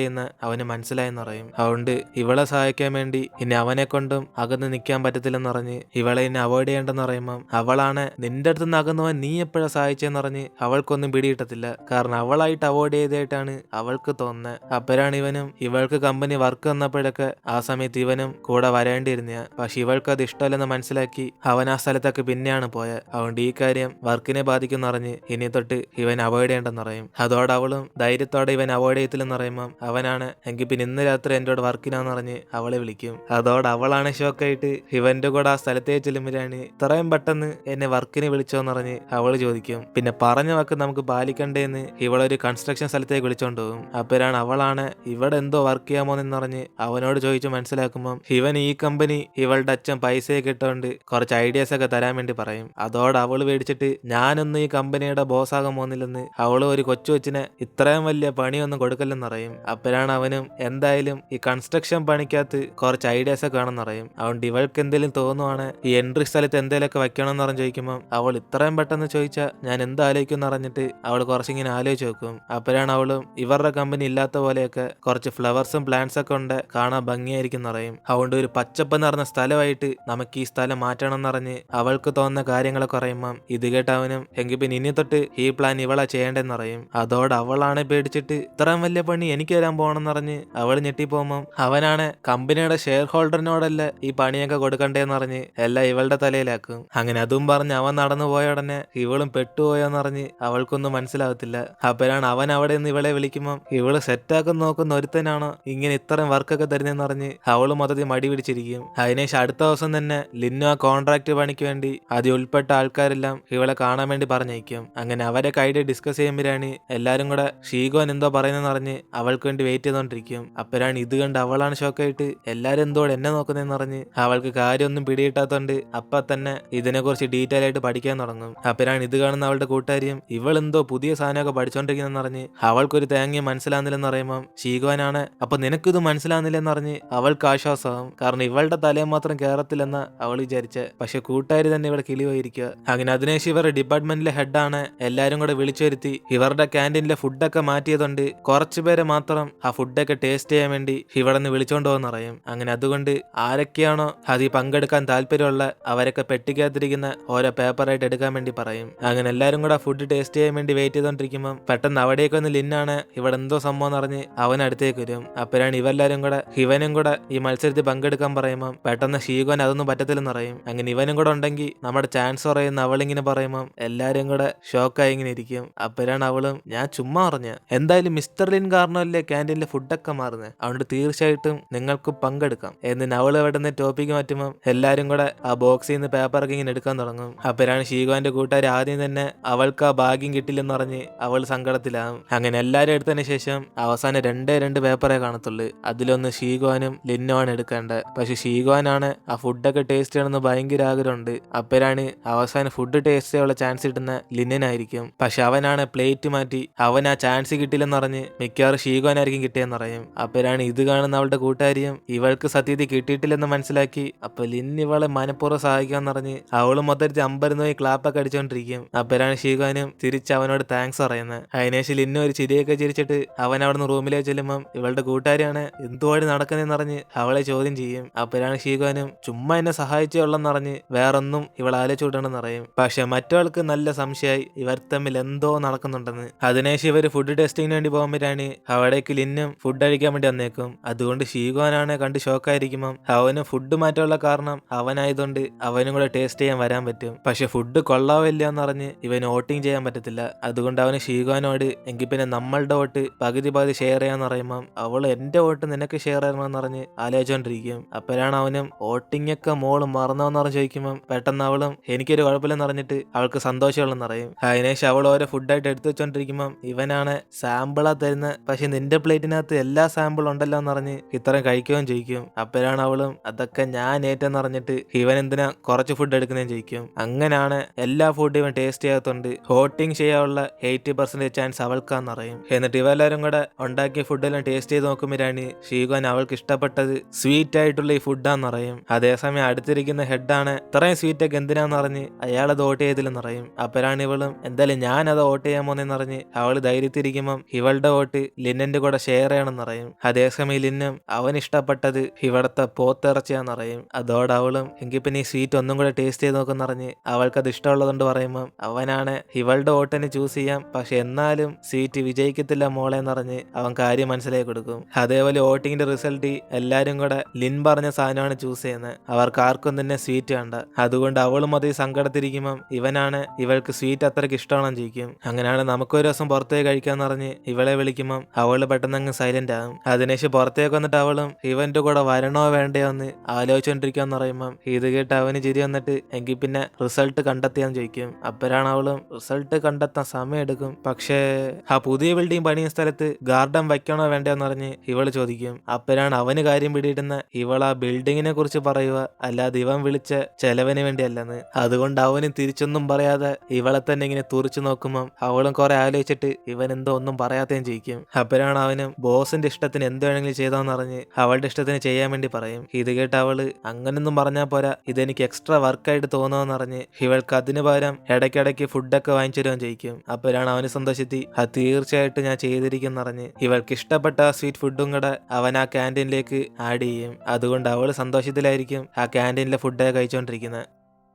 ചെയ്യുന്ന അവന് മനസ്സിലായെന്ന് പറയും. അതുകൊണ്ട് ഇവളെ സഹായിക്കാൻ വേണ്ടി ഇനി അവനെ കൊണ്ടും അകന്ന് നിൽക്കാൻ പറ്റത്തില്ലെന്ന് പറഞ്ഞ് ഇവളെ ഇനി അവോയ്ഡ് ചെയ്യേണ്ടെന്ന് പറയുമ്പം അവളാണ് നിന്റെ അടുത്ത് നിന്ന് അകന്നവൻ നീ എപ്പോഴാ സഹായിച്ചെന്ന് പറഞ്ഞ് അവൾക്കൊന്നും പിടിയിട്ടത്തില്ല. കാരണം അവളായിട്ട് അവോയ്ഡ് ചെയ്തതായിട്ടാണ് അവൾക്ക് തോന്നുന്നത്. അപ്പോഴാണ് ഇവനും ഇവൾക്ക് കമ്പനി വർക്ക് വന്നപ്പോഴൊക്കെ ആ സമയത്ത് ഇവനും കൂടെ വരേണ്ടിയിരുന്ന. പക്ഷെ ഇവൾക്ക് അത് ഇഷ്ടമല്ലെന്ന് മനസ്സിലാക്കി അവൻ ആ സ്ഥലത്തൊക്കെ പിന്നെയാണ് പോയത്. അതുകൊണ്ട് ഈ കാര്യം വർക്കിനെ ബാധിക്കുന്ന അറിഞ്ഞ് ഇനി തൊട്ട് ഇവൻ അവോയ്ഡ് ചെയ്യേണ്ടെന്ന് പറയും. അതോടെ അവളും ധൈര്യത്തോടെ ഇവൻ അവോയ്ഡ് ചെയ്യത്തില്ലെന്ന് പറയുമ്പം അവനാണ് എങ്കിൽ പിന്നെ ഇന്ന് രാത്രി എന്നോട് വർക്കിനാന്ന് പറഞ്ഞ് അവളെ വിളിക്കും. അതോടെ അവളാണ് ഷോക്കായിട്ട് ഇവന്റെ കൂടെ ആ സ്ഥലത്തേക്ക് ചെല്ലുമ്പോഴാണ് ഇത്രയും പെട്ടെന്ന് എന്നെ വർക്കിന് വിളിച്ചോന്ന് പറഞ്ഞ് അവള് ചോദിക്കും. പിന്നെ പറഞ്ഞ വാക്ക് നമുക്ക് പാലിക്കണ്ടേന്ന് ഇവളൊരു കൺസ്ട്രക്ഷൻ സ്ഥലത്തേക്ക് വിളിച്ചോണ്ട് പോകും. അപ്പോഴാണ് അവളാണ് ഇവിടെ എന്തോ വർക്ക് ചെയ്യാമോന്ന് പറഞ്ഞ് അവനോട് ചോദിച്ചു മനസ്സിലാക്കുമ്പം ഇവൻ ഈ കമ്പനി ഇവളുടെ അച്ഛൻ പൈസയൊക്കെ ഇട്ടുകൊണ്ട് കുറച്ച് ഐഡിയാസ് ഒക്കെ തരാൻ വേണ്ടി പറയും. അതോടെ അവള് പേടിച്ചിട്ട് ഞാനൊന്നും ഈ കമ്പനിയുടെ ബോസ് ആകാൻ പോകുന്നില്ലെന്ന് അവള് ഒരു കൊച്ചിനെ ഇത്രയും വലിയ പണിയൊന്നും കൊടുക്കല്ലെന്ന് പറയും. അപ്പോഴാണ് അവനും എന്തായാലും ഈ കൺസ്ട്രക്ഷൻ പണിക്കകത്ത് കുറച്ച് ഐഡിയാസ് ഒക്കെ വേണമെന്ന് പറയും. അതുകൊണ്ട് ഇവൾക്ക് എന്തെങ്കിലും തോന്നുവാണ് ഈ എൻട്രി സ്ഥലത്ത് എന്തെങ്കിലുമൊക്കെ വെക്കണമെന്ന് പറഞ്ഞ് ചോദിക്കുമ്പോൾ അവൾ ഇത്രയും പെട്ടെന്ന് ചോദിച്ചാൽ ഞാൻ എന്താലോചിക്കും അറിഞ്ഞിട്ട് അവൾ കുറച്ചിങ്ങനെ ആലോചിച്ച് വെക്കും. അപ്പോഴാണ് അവളും ഇവരുടെ കമ്പനി ഇല്ലാത്ത പോലെയൊക്കെ കുറച്ച് ഫ്ലവേഴ്സും പ്ലാന്റ്സ് ഒക്കെ ഉണ്ട് കാണാൻ ഭംഗിയായിരിക്കും പറയും. അതുകൊണ്ട് ഒരു പച്ചപ്പ് നിറഞ്ഞ സ്ഥലമായിട്ട് നമുക്ക് ഈ സ്ഥലം മാറ്റണം എന്നറിഞ്ഞ് അവൾക്ക് തോന്നുന്ന കാര്യങ്ങളൊക്കെ പറയുമ്പം ഇത് കേട്ട് അവനും എങ്കിൽ പിന്നെ ഇനി തൊട്ട് ഈ പ്ലാൻ ഇവളാ ചെയ്യേണ്ടെന്ന് പറയും. അതോടെ അവളാണ് പേടിച്ചിട്ട് ഇത്രയും വലിയ പണി എനിക്ക് തരാൻ പോകണമെന്ന് പറഞ്ഞ് അവൾ ഞെട്ടിപ്പോകുമ്പം അവനാണ് കമ്പനിയുടെ ഷെയർ ഹോൾഡറിനോടല്ല ഈ പണിയൊക്കെ കൊടുക്കണ്ടേന്ന് പറഞ്ഞ് എല്ലാം ഇവളുടെ തലയിലാക്കും. അങ്ങനെ അതും പറഞ്ഞ് അവൻ നടന്നു പോയ ഉടനെ ഇവളും പെട്ടുപോയോന്ന് പറഞ്ഞ് അവൾക്കൊന്നും മനസ്സിലാവത്തില്ല. അപ്പോഴാണ് അവൻ അവിടെ നിന്ന് ഇവളെ വിളിക്കുമ്പം ഇവള് സെറ്റാക്കുന്ന നോക്കുന്ന ഒരുത്തനാണോ ഇങ്ങനെ ഇത്രയും വർക്കൊക്കെ തരുന്നതെന്ന് പറഞ്ഞ് അവള് മൊത്തത്തിൽ മടി പിടിച്ചിരിക്കും. അതിനുശേഷം അടുത്ത ദിവസം തന്നെ ലിന്നു ആ കോൺട്രാക്ട് പണിക്ക് വേണ്ടി അതിൽ ഉൾപ്പെട്ട ആൾക്കാരെല്ലാം ഇവളെ കാണാൻ വേണ്ടി പറഞ്ഞയക്കും. അങ്ങനെ അവരെ ഐഡിയ ഡിസ്കസ് ചെയ്യുമ്പോഴാണ് എല്ലാരും കൂടെ ഷീഗോൻ എന്തോ പറയുന്നതെന്ന് പറഞ്ഞ് അവൾക്ക് വേണ്ടി വെയിറ്റ് ചെയ്തോണ്ടിരിക്കും. അപ്പോഴാണ് ഇത് കണ്ട് അവളാണ് ഷോക്കായിട്ട് എല്ലാരും എന്തോ എന്നെ നോക്കുന്നതെന്ന് പറഞ്ഞ് അവൾക്ക് കാര്യമൊന്നും പിടികിട്ടാത്തോണ്ട് അപ്പൊ തന്നെ ഇതിനെക്കുറിച്ച് ഡീറ്റെയിൽ ആയിട്ട് പഠിക്കാൻ തുടങ്ങും. അപ്പോഴാണ് ഇത് കാണുന്ന അവളുടെ കൂട്ടുകാരിയും ഇവളെന്തോ പുതിയ സാധനമൊക്കെ പഠിച്ചോണ്ടിരിക്കുന്നതെന്ന് പറഞ്ഞ് അവൾക്കൊരു തേങ്ങയും മനസ്സിലാകുന്നില്ലെന്ന് പറയുമ്പോൾ ഷീഗോനാണ് അപ്പൊ നിനക്കിത് മനസ്സിലാകുന്നില്ലെന്ന് പറഞ്ഞ് അവൾക്ക് ആശ്വാസമാകും. കാരണം ഇവളുടെ തലയിൽ മാത്രം കേറത്തില്ലെന്ന അവൾ വിചാരിച്ച. പക്ഷെ കൂട്ടുകാരി തന്നെ ഇവിടെ കിളി പോയിരിക്കുക. അങ്ങനെ അതിനുശേഷം ഇവരുടെ ഡിപ്പാർട്ട്മെന്റിലെ ഹെഡാണ് എല്ലാരും കൂടെ വിളിച്ചു വരുത്തി ഇവരുടെ ക്യാൻറ്റീനിലെ ഫുഡൊക്കെ മാറ്റിയതുകൊണ്ട് കുറച്ചു പേരെ മാത്രം ആ ഫുഡൊക്കെ ടേസ്റ്റ് ചെയ്യാൻ വേണ്ടി ഇവിടെ നിന്ന് വിളിച്ചോണ്ട് പോകുന്ന പറയും. അങ്ങനെ അതുകൊണ്ട് ആരൊക്കെയാണോ അതിൽ പങ്കെടുക്കാൻ താല്പര്യമുള്ള അവരൊക്കെ പെട്ടിക്കകത്തിരിക്കുന്ന ഓരോ പേപ്പറായിട്ട് എടുക്കാൻ വേണ്ടി പറയും. അങ്ങനെ എല്ലാരും കൂടെ ഫുഡ് ടേസ്റ്റ് ചെയ്യാൻ വേണ്ടി വെയിറ്റ് ചെയ്തോണ്ടിരിക്കുമ്പോൾ പെട്ടെന്ന് അവിടേക്ക് വന്ന് ലിന്നാണ് ഇവിടെ എന്തോ സംഭവം എന്ന് പറഞ്ഞ് അവൻ അടുത്തേക്ക് വരും. അപ്പോഴാണ് ഇവരെല്ലാരും കൂടെ ഇവനും കൂടെ ഈ മത്സരത്തിൽ പങ്കെടുക്കാൻ പറയുമ്പോൾ പെട്ടെന്ന് ഷീഗോൻ അതൊന്നും പറ്റത്തില്ലെന്ന് പറയും. അങ്ങനെ ഇവനും കൂടെ ഉണ്ടെങ്കിൽ നമ്മുടെ ചാൻസ് പറയുന്ന അവളിങ്ങനെ പറയുമ്പോൾ എല്ലാരും കൂടെ ഷോക്കായി ഇങ്ങനെ ഇരിക്കും. അപ്പോഴാണ് അവളും ഞാൻ ചുമ്മാ പറഞ്ഞ എന്തായാലും മിസ്റ്റർ ലിൻ കാരണമല്ലേ ക്യാൻറ്റീനിലെ ഫുഡൊക്കെ മാറുന്നത്, അതുകൊണ്ട് തീർച്ചയായിട്ടും നിങ്ങൾക്ക് പങ്കെടുക്കാം എന്ന് അവൾ അവിടെ നിന്ന് ടോപ്പിക്ക് മാറ്റുമ്പോൾ എല്ലാരും കൂടെ ആ ബോക്സിൽ നിന്ന് പേപ്പറൊക്കെ ഇങ്ങനെ എടുക്കാൻ തുടങ്ങും. അപ്പോഴാണ് ഷീഗോന്റെ കൂട്ടുകാർ ആദ്യം തന്നെ അവൾക്ക് ആ ഭാഗ്യം കിട്ടില്ലെന്ന് പറഞ്ഞ് അവൾ സങ്കടത്തിലാകും. അങ്ങനെ എല്ലാരും എടുത്തതിന് ശേഷം അവസാനം രണ്ട് പേപ്പറേ കാണത്തുള്ളൂ. അതിലൊന്ന് ഷീഗോനും ലിന്നുമാണ് എടുക്കേണ്ടത്. പക്ഷെ ഷീഗോനാണ് ആ ഫുഡൊക്കെ ടേസ്റ്റ് ചെയ്യണമെന്ന് ഭയങ്കര ആഗ്രഹമുണ്ട്. അപ്പോഴാണ് അവസാനം ഫുഡ് ടേസ്റ്റ് ചെയ്യാനുള്ള ചാൻസ് കിട്ടുന്ന ലിന്നിനായിരിക്കും. പക്ഷെ അവനാണ് പ്ലേറ്റ് മാറ്റി അവൻ ആ ചാൻസ് കിട്ടില്ലെന്ന് പറഞ്ഞ് മിക്കവാറും ഷീഗോനായിരിക്കും കിട്ടിയെന്ന് പറയും. അപ്പോഴാണ് ഇത് കാണുന്ന അവളുടെ കൂട്ടുകാരിയും ഇവൾക്ക് സത്യത്തിൽ കിട്ടിയിട്ടില്ലെന്ന് മനസ്സിലാക്കി അപ്പൊ ലിൻ ഇവളെ മനഃപൂർവ്വം സഹായിക്കാന്ന് പറഞ്ഞ് അവള് മൊത്തത്തിൽ അമ്പരുന്നോയി ക്ലാപ്പൊക്കെ അടിച്ചോണ്ടിരിക്കും. അപ്പോഴാണ് ഷീഗോനും തിരിച്ച് അവനോട് താങ്ക്സ് പറയുന്നത്. അതിനുശേഷം ലിന്നു ഒരു ചിരിയൊക്കെ ചിരിച്ചിട്ട് അവൻ അവിടുന്ന് റൂമിലേക്ക് ചെല്ലുമ്പം ഇവളുടെ കൂട്ടുകാരിയാണ് എന്തുവാടി നടക്കുന്നതെന്ന് പറഞ്ഞ് അവളെ ചോദ്യം ചെയ്യും. അപ്പോഴാണ് ഷീഗോനും ചുമ്മാ എന്നെ സഹായിച്ചേ ഉള്ളെന്ന് പറഞ്ഞ് വേറൊന്നും ഇവൾ ആലോചിച്ചുവിടണമെന്ന് പറയും. പക്ഷെ മറ്റവൾക്ക് നല്ല സംശയമായി ഇവർ തമ്മിൽ എന്തോ നടക്കുന്നുണ്ടെന്ന്. അതിനുശേഷം ഇവർ ഫുഡ് ടെസ്റ്റിങ്ങിന് വേണ്ടി പോകുമ്പോഴാണ് അവിടേക്ക് ലിന്നും ഫുഡ് കഴിക്കാൻ വേണ്ടി വന്നേക്കും. അതുകൊണ്ട് ഷീഗോനാണ് കണ്ട് ഷോക്കായിരിക്കുമ്പം അവന് ഫുഡ് മാറ്റാനുള്ള കാരണം അവനായതുകൊണ്ട് അവനും കൂടെ ടേസ്റ്റ് ചെയ്യാൻ വരാൻ പറ്റും. പക്ഷെ ഫുഡ് കൊള്ളാവില്ല എന്ന് പറഞ്ഞ് ഇവന് വോട്ടിങ് ചെയ്യാൻ പറ്റത്തില്ല. അതുകൊണ്ട് അവന് ഷീഗോനോട് എങ്കിൽ പിന്നെ നമ്മളുടെ വോട്ട് പകുതി ഷെയർ ചെയ്യാന്ന് പറയുമ്പം അവൾ എന്റെ വോട്ട് നിനക്ക് ഷെയർ ചെയ്യണമെന്ന് പറഞ്ഞ് ആലോചിച്ചോണ്ടിരിക്കും. അപ്പോഴാണ് അവനും വോട്ടിംഗ് ഒക്കെ മോള് മറന്നോന്ന് പറഞ്ഞ് ചോദിക്കുമ്പം പെട്ടെന്ന് അവളും എനിക്കൊരു കുഴപ്പമില്ലെന്ന് പറഞ്ഞിട്ട് അവൾക്ക് സന്തോഷമുള്ളെന്ന് പറയും. അതിനുശേഷം അവൾ ഓരോ ഫുഡായിട്ട് എടുത്തു വെച്ചോണ്ടിരിക്കുമ്പം ഇവനാണ് സാമ്പിളാ തരുന്ന പക്ഷെ നിന്റെ പ്ലേറ്റിനകത്ത് എല്ലാ സാമ്പിൾ ഉണ്ടല്ലോ എന്ന് പറഞ്ഞ് ഇത്രയും കഴിക്കുകയും ചെയ്യിക്കും. അപ്പോഴാണ് അവളും അതൊക്കെ ഞാൻ ഏറ്റെന്ന് പറഞ്ഞിട്ട് ഇവൻ എന്തിനാ കുറച്ച് ഫുഡ് എടുക്കുന്നതെന്ന് ചോദിക്കും. അങ്ങനെയാണ് എല്ലാ ഫുഡും ഇവൻ ടേസ്റ്റ് ചെയ്യാത്തതുകൊണ്ട് വോട്ടിംഗ് ചെയ്യാനുള്ള 80% ചാൻസ് അവൾക്കാന്ന് പറയും. എന്നിട്ട് ഇവരെല്ലാരും കൂടെ ഉണ്ടാക്കിയ ഫുഡെല്ലാം ടേസ്റ്റ് ചെയ്ത് നോക്കുമ്പോഴാണ് ഷീഗോൻ അവൾക്ക് ഇഷ്ടപ്പെട്ടത് സ്വീറ്റ് ആയിട്ടുള്ള ഈ ഫുഡാന്ന് പറയും. അതേസമയം അടുത്തിരിക്കുന്ന ഹെഡാണ് ഇത്രയും സ്വീറ്റ് ഒക്കെ എന്തിനാന്ന് പറഞ്ഞ് അയാളത് വോട്ട് ചെയ്തില്ലെന്ന് പറയും. അപ്പോഴാണ് ഇവളും എന്തായാലും ഞാൻ അത് വോട്ട് ചെയ്യാൻ പോന്നെന്ന് പറഞ്ഞ് അവള് ധൈര്യത്തിരിക്കുമ്പം ഇവളുടെ വോട്ട് ലിന്നന്റെ കൂടെ ഷെയർ ചെയ്യണമെന്ന് പറയും. അതേസമയം ലിന്നും അവൻ ഇഷ്ടപ്പെട്ടത് ഇവിടത്തെ പോത്തിറച്ചിയാന്ന് പറയും. അതോടെ അവളും എങ്കിൽ പിന്നെ ഈ സ്വീറ്റ് ഒന്നും കൂടെ ടേസ്റ്റ് ചെയ്ത് നോക്കെന്ന് പറഞ്ഞ് അവൾക്കത് ഇഷ്ടമുള്ളതുകൊണ്ട് പറയുമ്പം അവനാണ് ഇവളുടെ വോട്ടിന് ചൂസ് ചെയ്യാം പക്ഷെ എന്നാലും സ്വീറ്റ് വിജയിക്കത്തില്ല മോളെ എന്ന് പറഞ്ഞ് അവൻ കാര്യം മനസ്സിലാക്കി കൊടുക്കും. അതേപോലെ വോട്ടിങ്ങിന്റെ റിസൾട്ട് എല്ലാരും കൂടെ ലിൻ പറഞ്ഞ സാധനമാണ് ചൂസ് ചെയ്യുന്നത്. അവർക്ക് ആർക്കും തന്നെ സ്വീറ്റ് വേണ്ട. അതുകൊണ്ട് അവളും അതേ സങ്കടത്തിരിക്കുമ്പം ഇവനാണ് ഇവൾക്ക് സ്വീറ്റ് അത്രയ്ക്ക് ഇഷ്ടമാണെന്ന് ചോദിക്കും. അങ്ങനെയാണ് നമുക്കൊരു ദിവസം പുറത്തേക്ക് കഴിക്കാന്ന് പറഞ്ഞ് ഇവളെ വിളിക്കുമ്പം അവള് പെട്ടെന്ന് അങ്ങ് സൈലന്റ് ആകും. അതിനുശേഷം പുറത്തേക്ക് വന്നിട്ട് അവളും ഇവന്റെ കൂടെ വരണോ വേണ്ടയോ എന്ന് ആലോചിച്ചോണ്ടിരിക്കാന്ന് പറയുമ്പം ഇത് കേട്ട് അവന് ചിരി വന്നിട്ട് എങ്കിൽ പിന്നെ റിസൾട്ട് കണ്ടെത്തിയാന്ന് ചോദിക്കും. അപ്പോഴാണ് അവളും റിസൾട്ട് കണ്ടെത്താൻ സമയം എടുക്കും പക്ഷേ ആ പുതിയ ബിൽഡിംഗ് പണിയ സ്ഥലത്ത് ഗാർഡൻ വയ്ക്കണോ വേണ്ടോന്ന് പറഞ്ഞ് ഇവള് ചോദിക്കും. അപ്പോഴാണ് അവന് കാര്യം പിടിയിടുന്ന ഇവൾ ആ ബിൽഡിങ്ങിനെ കുറിച്ച് പറയുക അല്ലാതെ ഇവൻ വിളിച്ച ചെലവിന് വേണ്ടിയല്ലെന്ന്. അതുകൊണ്ട് അവന് തിരിച്ചൊന്നും പറയാതെ ഇവളെ തന്നെ ഇങ്ങനെ തുറിച്ചു നോക്കുമ്പം അവളും കുറെ ആലോചിച്ചിട്ട് ഇവൻ എന്തോ ഒന്നും പറയാത്തേം ചോദിക്കും. അപ്പോഴാണ് അവനും ബോസിന്റെ ഇഷ്ടത്തിന് എന്ത് വേണമെങ്കിലും ചെയ്തോന്ന് പറഞ്ഞ് അവളുടെ ഇഷ്ടത്തിന് ചെയ്യാൻ വേണ്ടി പറയും. ഇത് കേട്ട് അവള് അങ്ങനൊന്നും പറഞ്ഞാൽ പോരാ ഇതെനിക്ക് എക്സ്ട്രാ വർക്കായിട്ട് തോന്നുമെന്ന് പറഞ്ഞ് ഇവൾക്ക് അതിന് പകരം ഇടയ്ക്കിടയ്ക്ക് ഫുഡൊക്കെ വാങ്ങിച്ചു തരുവാൻ ചോദിക്കും. അപ്പോഴാണ് അവന് സന്തോഷത്തി അത് തീർച്ചയായിട്ടും ഞാൻ ചെയ്തിരിക്കും പറഞ്ഞ് ഇവൾക്ക് ഇഷ്ടപ്പെട്ട സ്വീറ്റ് ഫുഡും കൂടെ അവൻ ആ ക്യാൻറ്റീനിലേക്ക് ആഡ് ചെയ്യും. അതുകൊണ്ട് അവള് സന്തോഷത്തിലായിരിക്കും ആ ക്യാൻറ്റീനിലെ ഫുഡൊക്കെ കഴിച്ചുകൊണ്ടിരിക്കുന്നത്.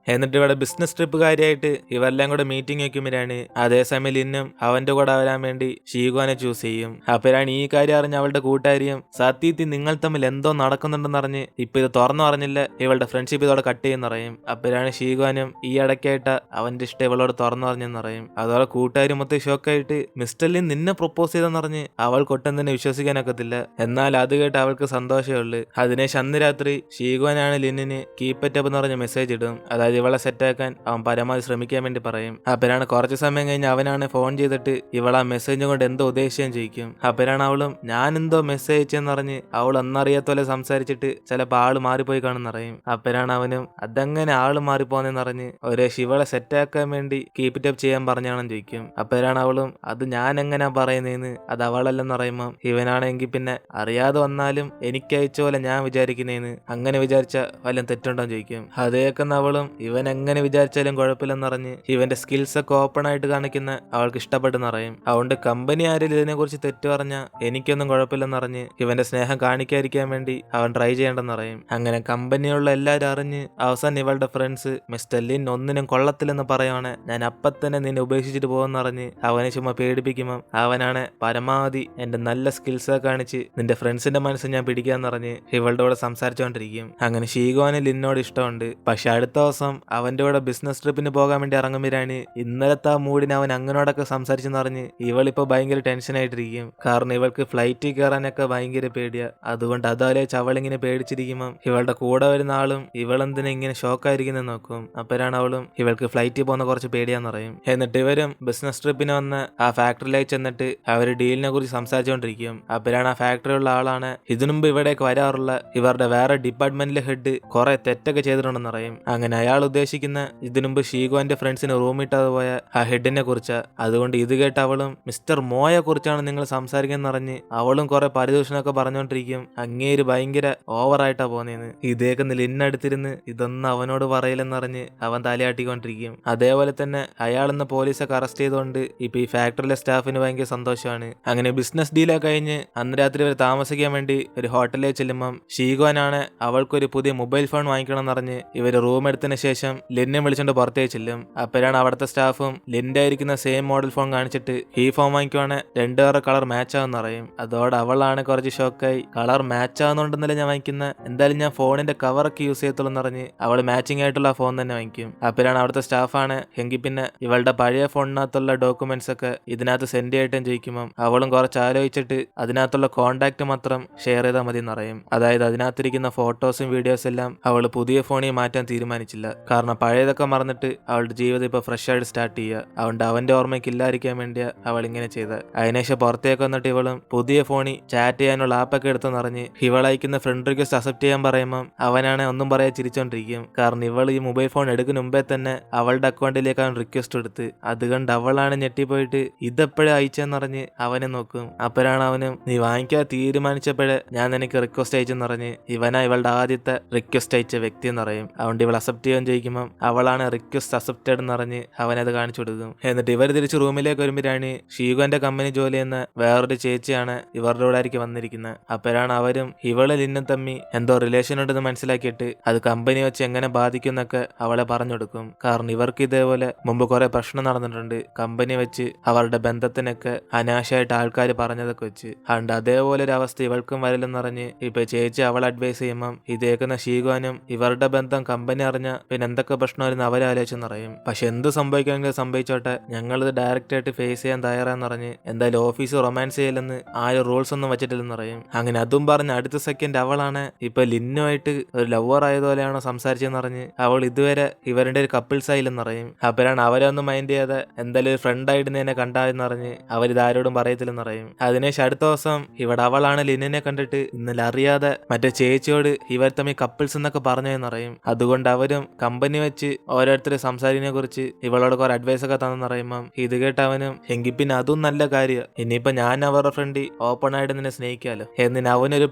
എന്നിട്ട് ഇവിടെ ബിസിനസ് ട്രിപ്പ് കാര്യമായിട്ട് ഇവരെല്ലാം കൂടെ മീറ്റിംഗ് വെക്കുമ്പോഴാണ് അതേസമയം ലിന്നും അവന്റെ കൂടെ വരാൻ വേണ്ടി ഷീഗോനെ ചൂസ് ചെയ്യും. അപ്പോഴാണ് ഈ കാര്യം അറിഞ്ഞ അവളുടെ കൂട്ടുകാരിയും സത്യത്തിൽ നിങ്ങൾ തമ്മിൽ എന്തോ നടക്കുന്നുണ്ടെന്ന് അറിഞ്ഞ് ഇപ്പൊ ഇത് തുറന്നു പറഞ്ഞില്ല ഇവളുടെ ഫ്രണ്ട്ഷിപ്പ് ഇതോടെ കട്ട് ചെയ്യുന്ന പറയും. അപ്പോഴാണ് ഷീഗോനും ഈ ഇടയ്ക്കായിട്ട് അവന്റെ ഇഷ്ടം ഇവളോട് തുറന്നു പറഞ്ഞെന്ന് പറയും. അതോടെ കൂട്ടുകാരി മൊത്തം ഷോക്കായിട്ട് മിസ്റ്റർ ലിൻ നിന്നെ പ്രൊപ്പോസ് ചെയ്തെന്ന് പറഞ്ഞ് അവൾക്കൊട്ടും തന്നെ വിശ്വസിക്കാനൊക്കത്തില്ല. എന്നാൽ അത് കേട്ട് അവൾക്ക് സന്തോഷമേ ഉള്ളൂ. അതിനുശേഷം അന്ന് രാത്രി ഷീഗോനാണ് ലിന്നിന് കീപ്പറ്റപ്പ് എന്ന് പറഞ്ഞ മെസ്സേജ് ഇടും. അതായത് ഇവളെ സെറ്റാക്കാൻ അവൻ പരമാവധി ശ്രമിക്കാൻ വേണ്ടി പറയും. അപ്പോഴാണ് കുറച്ച് സമയം കഴിഞ്ഞ് അവനാണ് ഫോൺ ചെയ്തിട്ട് ഇവൾ ആ മെസ്സേജും കൊണ്ട് എന്തോ ഉദ്ദേശിക്കുകയും ചെയ്യിക്കും. അപ്പോഴാണ് അവളും ഞാൻ എന്തോ മെസ്സേജ് അയച്ചെന്ന് പറഞ്ഞ് അവൾ ഒന്നറിയാത്തോലെ സംസാരിച്ചിട്ട് ചിലപ്പോൾ ആള് മാറിപ്പോയി കാണുന്നറിയും. അപ്പോഴാണ് അവനും അതങ്ങനെ ആള് മാറിപ്പോന്നെന്ന് പറഞ്ഞ് ഒരു ശിവളെ സെറ്റാക്കാൻ വേണ്ടി കീപ്പിറ്റപ്പ് ചെയ്യാൻ പറഞ്ഞാണെന്ന് ചോദിക്കും. അപ്പോഴാണ് അവളും അത് ഞാൻ എങ്ങനെയാ പറയുന്നതെന്ന് അത് അവളല്ലെന്ന് പറയുമ്പോൾ ഇവനാണെങ്കിൽ പിന്നെ അറിയാതെ വന്നാലും എനിക്ക് അയച്ച പോലെ ഞാൻ വിചാരിക്കുന്നേന്ന് അങ്ങനെ വിചാരിച്ച വല്ലതും തെറ്റുണ്ടോന്ന് ചോദിക്കും. അത് കേൾക്കുന്ന അവളും ഇവൻ എങ്ങനെ വിചാരിച്ചാലും കുഴപ്പമില്ലെന്ന് പറഞ്ഞ് ഇവന്റെ സ്കിൽസ് ഒക്കെ ഓപ്പൺ ആയിട്ട് കാണിക്കുന്ന അവൾക്ക് ഇഷ്ടപ്പെട്ടെന്ന് പറയും. അതുകൊണ്ട് കമ്പനി ആരും ഇതിനെ കുറിച്ച് തെറ്റു പറഞ്ഞാൽ എനിക്കൊന്നും കുഴപ്പമില്ലെന്ന് പറഞ്ഞ് ഇവന്റെ സ്നേഹം കാണിക്കാതിരിക്കാൻ വേണ്ടി അവൻ ട്രൈ ചെയ്യേണ്ടെന്ന് പറയും. അങ്ങനെ കമ്പനിയുള്ള എല്ലാവരും അറിഞ്ഞ് അവസാനം ഇവളുടെ ഫ്രണ്ട്സ് മിസ്റ്റർ ലിൻ ഒന്നിനും കൊള്ളത്തില്ലെന്ന് പറയുവാണ് ഞാൻ അപ്പം തന്നെ നിന്നെ ഉപേക്ഷിച്ചിട്ട് പോകുമെന്ന് പറഞ്ഞ് അവനെ ചുമ്മാ പേടിപ്പിക്കുമ്പോൾ അവനാണ് പരമാവധി എന്റെ നല്ല സ്കിൽസ് കാണിച്ച് നിന്റെ ഫ്രണ്ട്സിന്റെ മനസ്സ് ഞാൻ പിടിക്കാന്ന് പറഞ്ഞ് ഇവളുടെ കൂടെ സംസാരിച്ചുകൊണ്ടിരിക്കും. അങ്ങനെ ഷീഗോന് ലിന്നോട് ഇഷ്ടമുണ്ട്. പക്ഷെ അടുത്ത ദിവസം അവന്റെ കൂടെ ബിസിനസ് ട്രിപ്പിന് പോകാൻ വേണ്ടി ഇറങ്ങുമ്പോഴാണ് ഇന്നലത്തെ ആ മൂഡിന് അവൻ അങ്ങനോടൊക്കെ സംസാരിച്ചെന്ന് പറഞ്ഞ് ഇവളിപ്പോ ഭയങ്കര ടെൻഷൻ ആയിട്ടിരിക്കും. കാരണം ഇവൾക്ക് ഫ്ലൈറ്റിൽ കയറാനൊക്കെ ഭയങ്കര പേടിയാ. അതുകൊണ്ട് അതാലോചിച്ച് അവളിങ്ങനെ പേടിച്ചിരിക്കുമ്പം ഇവളുടെ കൂടെ വരുന്ന ആളും ഇവളെന്തിനാ ഇങ്ങനെ ഷോക്കായിരിക്കുന്നത് നോക്കും. അപ്പോഴാണ് അവളും ഇവൾക്ക് ഫ്ലൈറ്റിൽ പോകുന്ന കുറച്ച് പേടിയാന്ന് പറയും. എന്നിട്ട് ഇവരും ബിസിനസ് ട്രിപ്പിന് വന്ന് ആ ഫാക്ടറിയിലേക്ക് ചെന്നിട്ട് അവര് ഡീലിനെ കുറിച്ച് സംസാരിച്ചുകൊണ്ടിരിക്കും. അപ്പോഴാണ് ആ ഫാക്ടറിയുള്ള ആളാണ് ഇതിനുമുമ്പ് ഇവിടേക്ക് വരാറുള്ള ഇവരുടെ വേറെ ഡിപ്പാർട്ട്മെന്റിലെ ഹെഡ് കുറെ തെറ്റൊക്കെ ചെയ്തിട്ടുണ്ടെന്ന് പറയും. അങ്ങനെ അയാൾ അയാൾ ഉദ്ദേശിക്കുന്ന ഇതിനുമുമ്പ് ഷീഗോന്റെ ഫ്രണ്ട്സിന് റൂമിട്ടത് പോയ ആ ഹെഡിനെ കുറിച്ചാ. അതുകൊണ്ട് ഇത് കേട്ട് അവളും മിസ്റ്റർ മോയെ കുറിച്ചാണ് നിങ്ങൾ സംസാരിക്കുന്ന പറഞ്ഞ് അവളും കുറെ പരിദൂഷണമൊക്കെ പറഞ്ഞോണ്ടിരിക്കും. അങ്ങേര് ഭയങ്കര ഓവറായിട്ടാ പോന്നേന്ന്. ഇതേക്കുന്ന് ലിന്നടുത്തിരുന്ന് ഇതൊന്നും അവനോട് പറയില്ലെന്നറിഞ്ഞ് അവൻ തലയാട്ടിക്കൊണ്ടിരിക്കും. അതേപോലെ തന്നെ അയാളെന്ന് പോലീസൊക്കെ അറസ്റ്റ് ചെയ്തുകൊണ്ട് ഇപ്പൊ ഈ ഫാക്ടറിയിലെ സ്റ്റാഫിന് ഭയങ്കര സന്തോഷമാണ്. അങ്ങനെ ബിസിനസ് ഡീലൊക്കെ കഴിഞ്ഞ് അന്ന് രാത്രി അവർ താമസിക്കാൻ വേണ്ടി ഒരു ഹോട്ടലിൽ ചെല്ലുമ്പം ഷീഗോനാണ് അവൾക്കൊരു പുതിയ മൊബൈൽ ഫോൺ വാങ്ങിക്കണം എന്നറിഞ്ഞ് ഇവര് റൂം എടുത്തതിന് ശേഷം ലിന്നെ വിളിച്ചോണ്ട് പുറത്തേക്ക് ചെല്ലും. അപ്പോഴാണ് അവിടുത്തെ സ്റ്റാഫും ലിന്റെ ആയിരിക്കുന്ന സെയിം മോഡൽ ഫോൺ കാണിച്ചിട്ട് ഈ ഫോൺ വാങ്ങിക്കുവാണ് രണ്ടുപേരുടെ കളർ മാച്ച് ആവെന്ന് പറയും. അതോടെ അവളാണ് കുറച്ച് ഷോക്കായി. കളർ മാച്ച് ആവുന്നുണ്ടെന്നല്ല ഞാൻ വാങ്ങിക്കുന്ന, എന്തായാലും ഞാൻ ഫോണിന്റെ കവറൊക്കെ യൂസ് ചെയ്യത്തുള്ളൂ എന്നറിഞ്ഞ് അവൾ മാച്ചിങ് ആയിട്ടുള്ള ഫോൺ തന്നെ വാങ്ങിക്കും. അപ്പോഴാണ് അവിടുത്തെ സ്റ്റാഫാണ് എങ്കിൽ പിന്നെ ഇവളുടെ പഴയ ഫോണിനകത്തുള്ള ഡോക്യുമെന്റ്സ് ഒക്കെ ഇതിനകത്ത് സെൻഡ് ചെയ്തിട്ടും ചോദിക്കുമ്പം അവളും കുറച്ച് ആലോചിച്ചിട്ട് അതിനകത്തുള്ള കോണ്ടാക്ട് മാത്രം ഷെയർ ചെയ്താൽ മതി എന്നറിയും. അതായത് അതിനകത്തിരിക്കുന്ന ഫോട്ടോസും വീഡിയോസും എല്ലാം അവൾ പുതിയ ഫോണിൽ മാറ്റാൻ തീരുമാനിച്ചില്ല. കാരണം പഴയതൊക്കെ മറന്നിട്ട് അവളുടെ ജീവിതം ഇപ്പൊ ഫ്രഷ് ആയിട്ട് സ്റ്റാർട്ട് ചെയ്യുക. അതുകൊണ്ട് അവന്റെ ഓർമ്മയ്ക്ക് ഇല്ലാതിരിക്കാൻ വേണ്ടിയാ അവൾ ഇങ്ങനെ ചെയ്ത്. അതിനുശേഷം പുറത്തേക്ക് വന്നിട്ട് ഇവളും പുതിയ ഫോണിൽ ചാറ്റ് ചെയ്യാനുള്ള ആപ്പൊക്കെ എടുത്തെന്നറിഞ്ഞ് ഇവൾ അയക്കുന്ന ഫ്രണ്ട് റിക്വസ്റ്റ് അക്സെപ്റ്റ് ചെയ്യാൻ പറയുമ്പം അവനാണ് ഒന്നും പറയാൻ ചിരിച്ചോണ്ടിരിക്കും. കാരണം ഇവൾ ഈ മൊബൈൽ ഫോൺ എടുക്കുന്ന മുമ്പേ തന്നെ അവളുടെ അക്കൗണ്ടിലേക്ക് അവൻ റിക്വസ്റ്റ് എടുത്ത്. അതുകൊണ്ട് അവളാണ് ഞെട്ടിപ്പോയിട്ട് ഇതെപ്പോഴും അയച്ചെന്നറിഞ്ഞ് അവനെ നോക്കും. അപ്പോഴാണ് അവനും നീ വാങ്ങിക്കാൻ തീരുമാനിച്ചപ്പോഴേ ഞാൻ നിനക്ക് റിക്വസ്റ്റ് അയച്ചെന്നറിഞ്ഞ് ഇവനാ ഇവളുടെ ആദ്യത്തെ റിക്വസ്റ്റ് അയച്ച വ്യക്തി എന്നറിയും. അതുകൊണ്ട് ഇവൾ അക്സെപ്റ്റ് ചെയ്യാൻ ചോദിക്കുമ്പോൾ അവളാണ് റിക്വസ്റ്റ് അക്സെപ്റ്റഡ് എന്നറിഞ്ഞ് അവനത് കാണിച്ചു കൊടുക്കും. എന്നിട്ട് ഇവർ തിരിച്ച് റൂമിലേക്ക് വരുമ്പോഴാണ് ഷീഗോന്റെ കമ്പനി ജോലി ചെയ്യുന്ന വേറൊരു ചേച്ചിയാണ് ഇവരുടെ കൂടെ ആയിരിക്കും വന്നിരിക്കുന്നത്. അപ്പോഴാണ് അവരും ഇവളെ ലിന്നും തമ്മി എന്തോ റിലേഷൻ ഉണ്ടെന്ന് മനസ്സിലാക്കിയിട്ട് അത് കമ്പനി വെച്ച് എങ്ങനെ ബാധിക്കും എന്നൊക്കെ അവളെ പറഞ്ഞു കൊടുക്കും. കാരണം ഇവർക്ക് ഇതേപോലെ മുമ്പ് കുറെ പ്രശ്നം നടന്നിട്ടുണ്ട് കമ്പനി വെച്ച് അവരുടെ ബന്ധത്തിനൊക്കെ അനാശയായിട്ട് ആൾക്കാർ പറഞ്ഞതൊക്കെ വെച്ച്. അതുകൊണ്ട് അതേപോലെ ഒരു അവസ്ഥ ഇവൾക്കും വരില്ലെന്നറിഞ്ഞ് ഇപ്പൊ ചേച്ചി അവളെ അഡ്വൈസ് ചെയ്യുമ്പം ഇതേക്കുന്ന ഷീഗോനും ഇവരുടെ ബന്ധം കമ്പനി അറിഞ്ഞ പിന്നെ എന്തൊക്കെ പ്രശ്നമായിരുന്നു അവരെ ആലോചിച്ചെന്ന് പറയും. പക്ഷെ എന്ത് സംഭവിക്കാമെങ്കിലും സംഭവിച്ചോട്ടെ ഞങ്ങളിത് ഡയറക്റ്റ് ആയിട്ട് ഫേസ് ചെയ്യാൻ തയ്യാറാന്ന് പറഞ്ഞ് എന്തായാലും ഓഫീസ് റൊമാൻസ് ചെയ്യില്ലെന്ന് ആരും റൂൾസ് ഒന്നും വെച്ചിട്ടില്ലെന്ന് പറയും. അങ്ങനെ അതും പറഞ്ഞ് അടുത്ത സെക്കൻഡ് അവളാണ് ഇപ്പൊ ലിന്നുമായിട്ട് ഒരു ലവർ ആയതുപോലെയാണോ സംസാരിച്ചെന്ന് പറഞ്ഞ് അവൾ ഇതുവരെ ഇവരുടെ ഒരു കപ്പിൾസ് ആയില്ലെന്ന് പറയും. അപ്പോഴാണ് അവരൊന്നും മൈൻഡ് ചെയ്യാതെ എന്തായാലും ഒരു ഫ്രണ്ട് ആയിട്ട് എന്നെ കണ്ടായെന്ന് പറഞ്ഞ് അവരിതാരോടും പറയത്തില്ലെന്ന് പറയും. അതിനുശേഷം അടുത്ത ദിവസം ഇവിടെ അവളാണ് ലിന്നിനെ കണ്ടിട്ട് ഇന്നലെ അറിയാതെ മറ്റേ ചേച്ചിയോട് ഇവർ തമ്മിൽ കപ്പിൾസ് എന്നൊക്കെ പറഞ്ഞെന്ന് പറയും. അതുകൊണ്ട് അവരും കമ്പനി വെച്ച് ഓരോരുത്തർ സംസാരിനെ കുറിച്ച് ഇവളോട് കുറെ അഡ്വൈസ് ഒക്കെ തന്നെന്ന് പറയുമ്പം ഇത് കേട്ട് അവനും എങ്കിൽ പിന്നെ അതും നല്ല കാര്യം, ഇനിയിപ്പോ ഞാൻ അവരുടെ ഫ്രണ്ട് ഓപ്പൺ ആയിട്ട് നിന്നെ സ്നേഹിക്കാലോ എന്നിന് അവനൊരു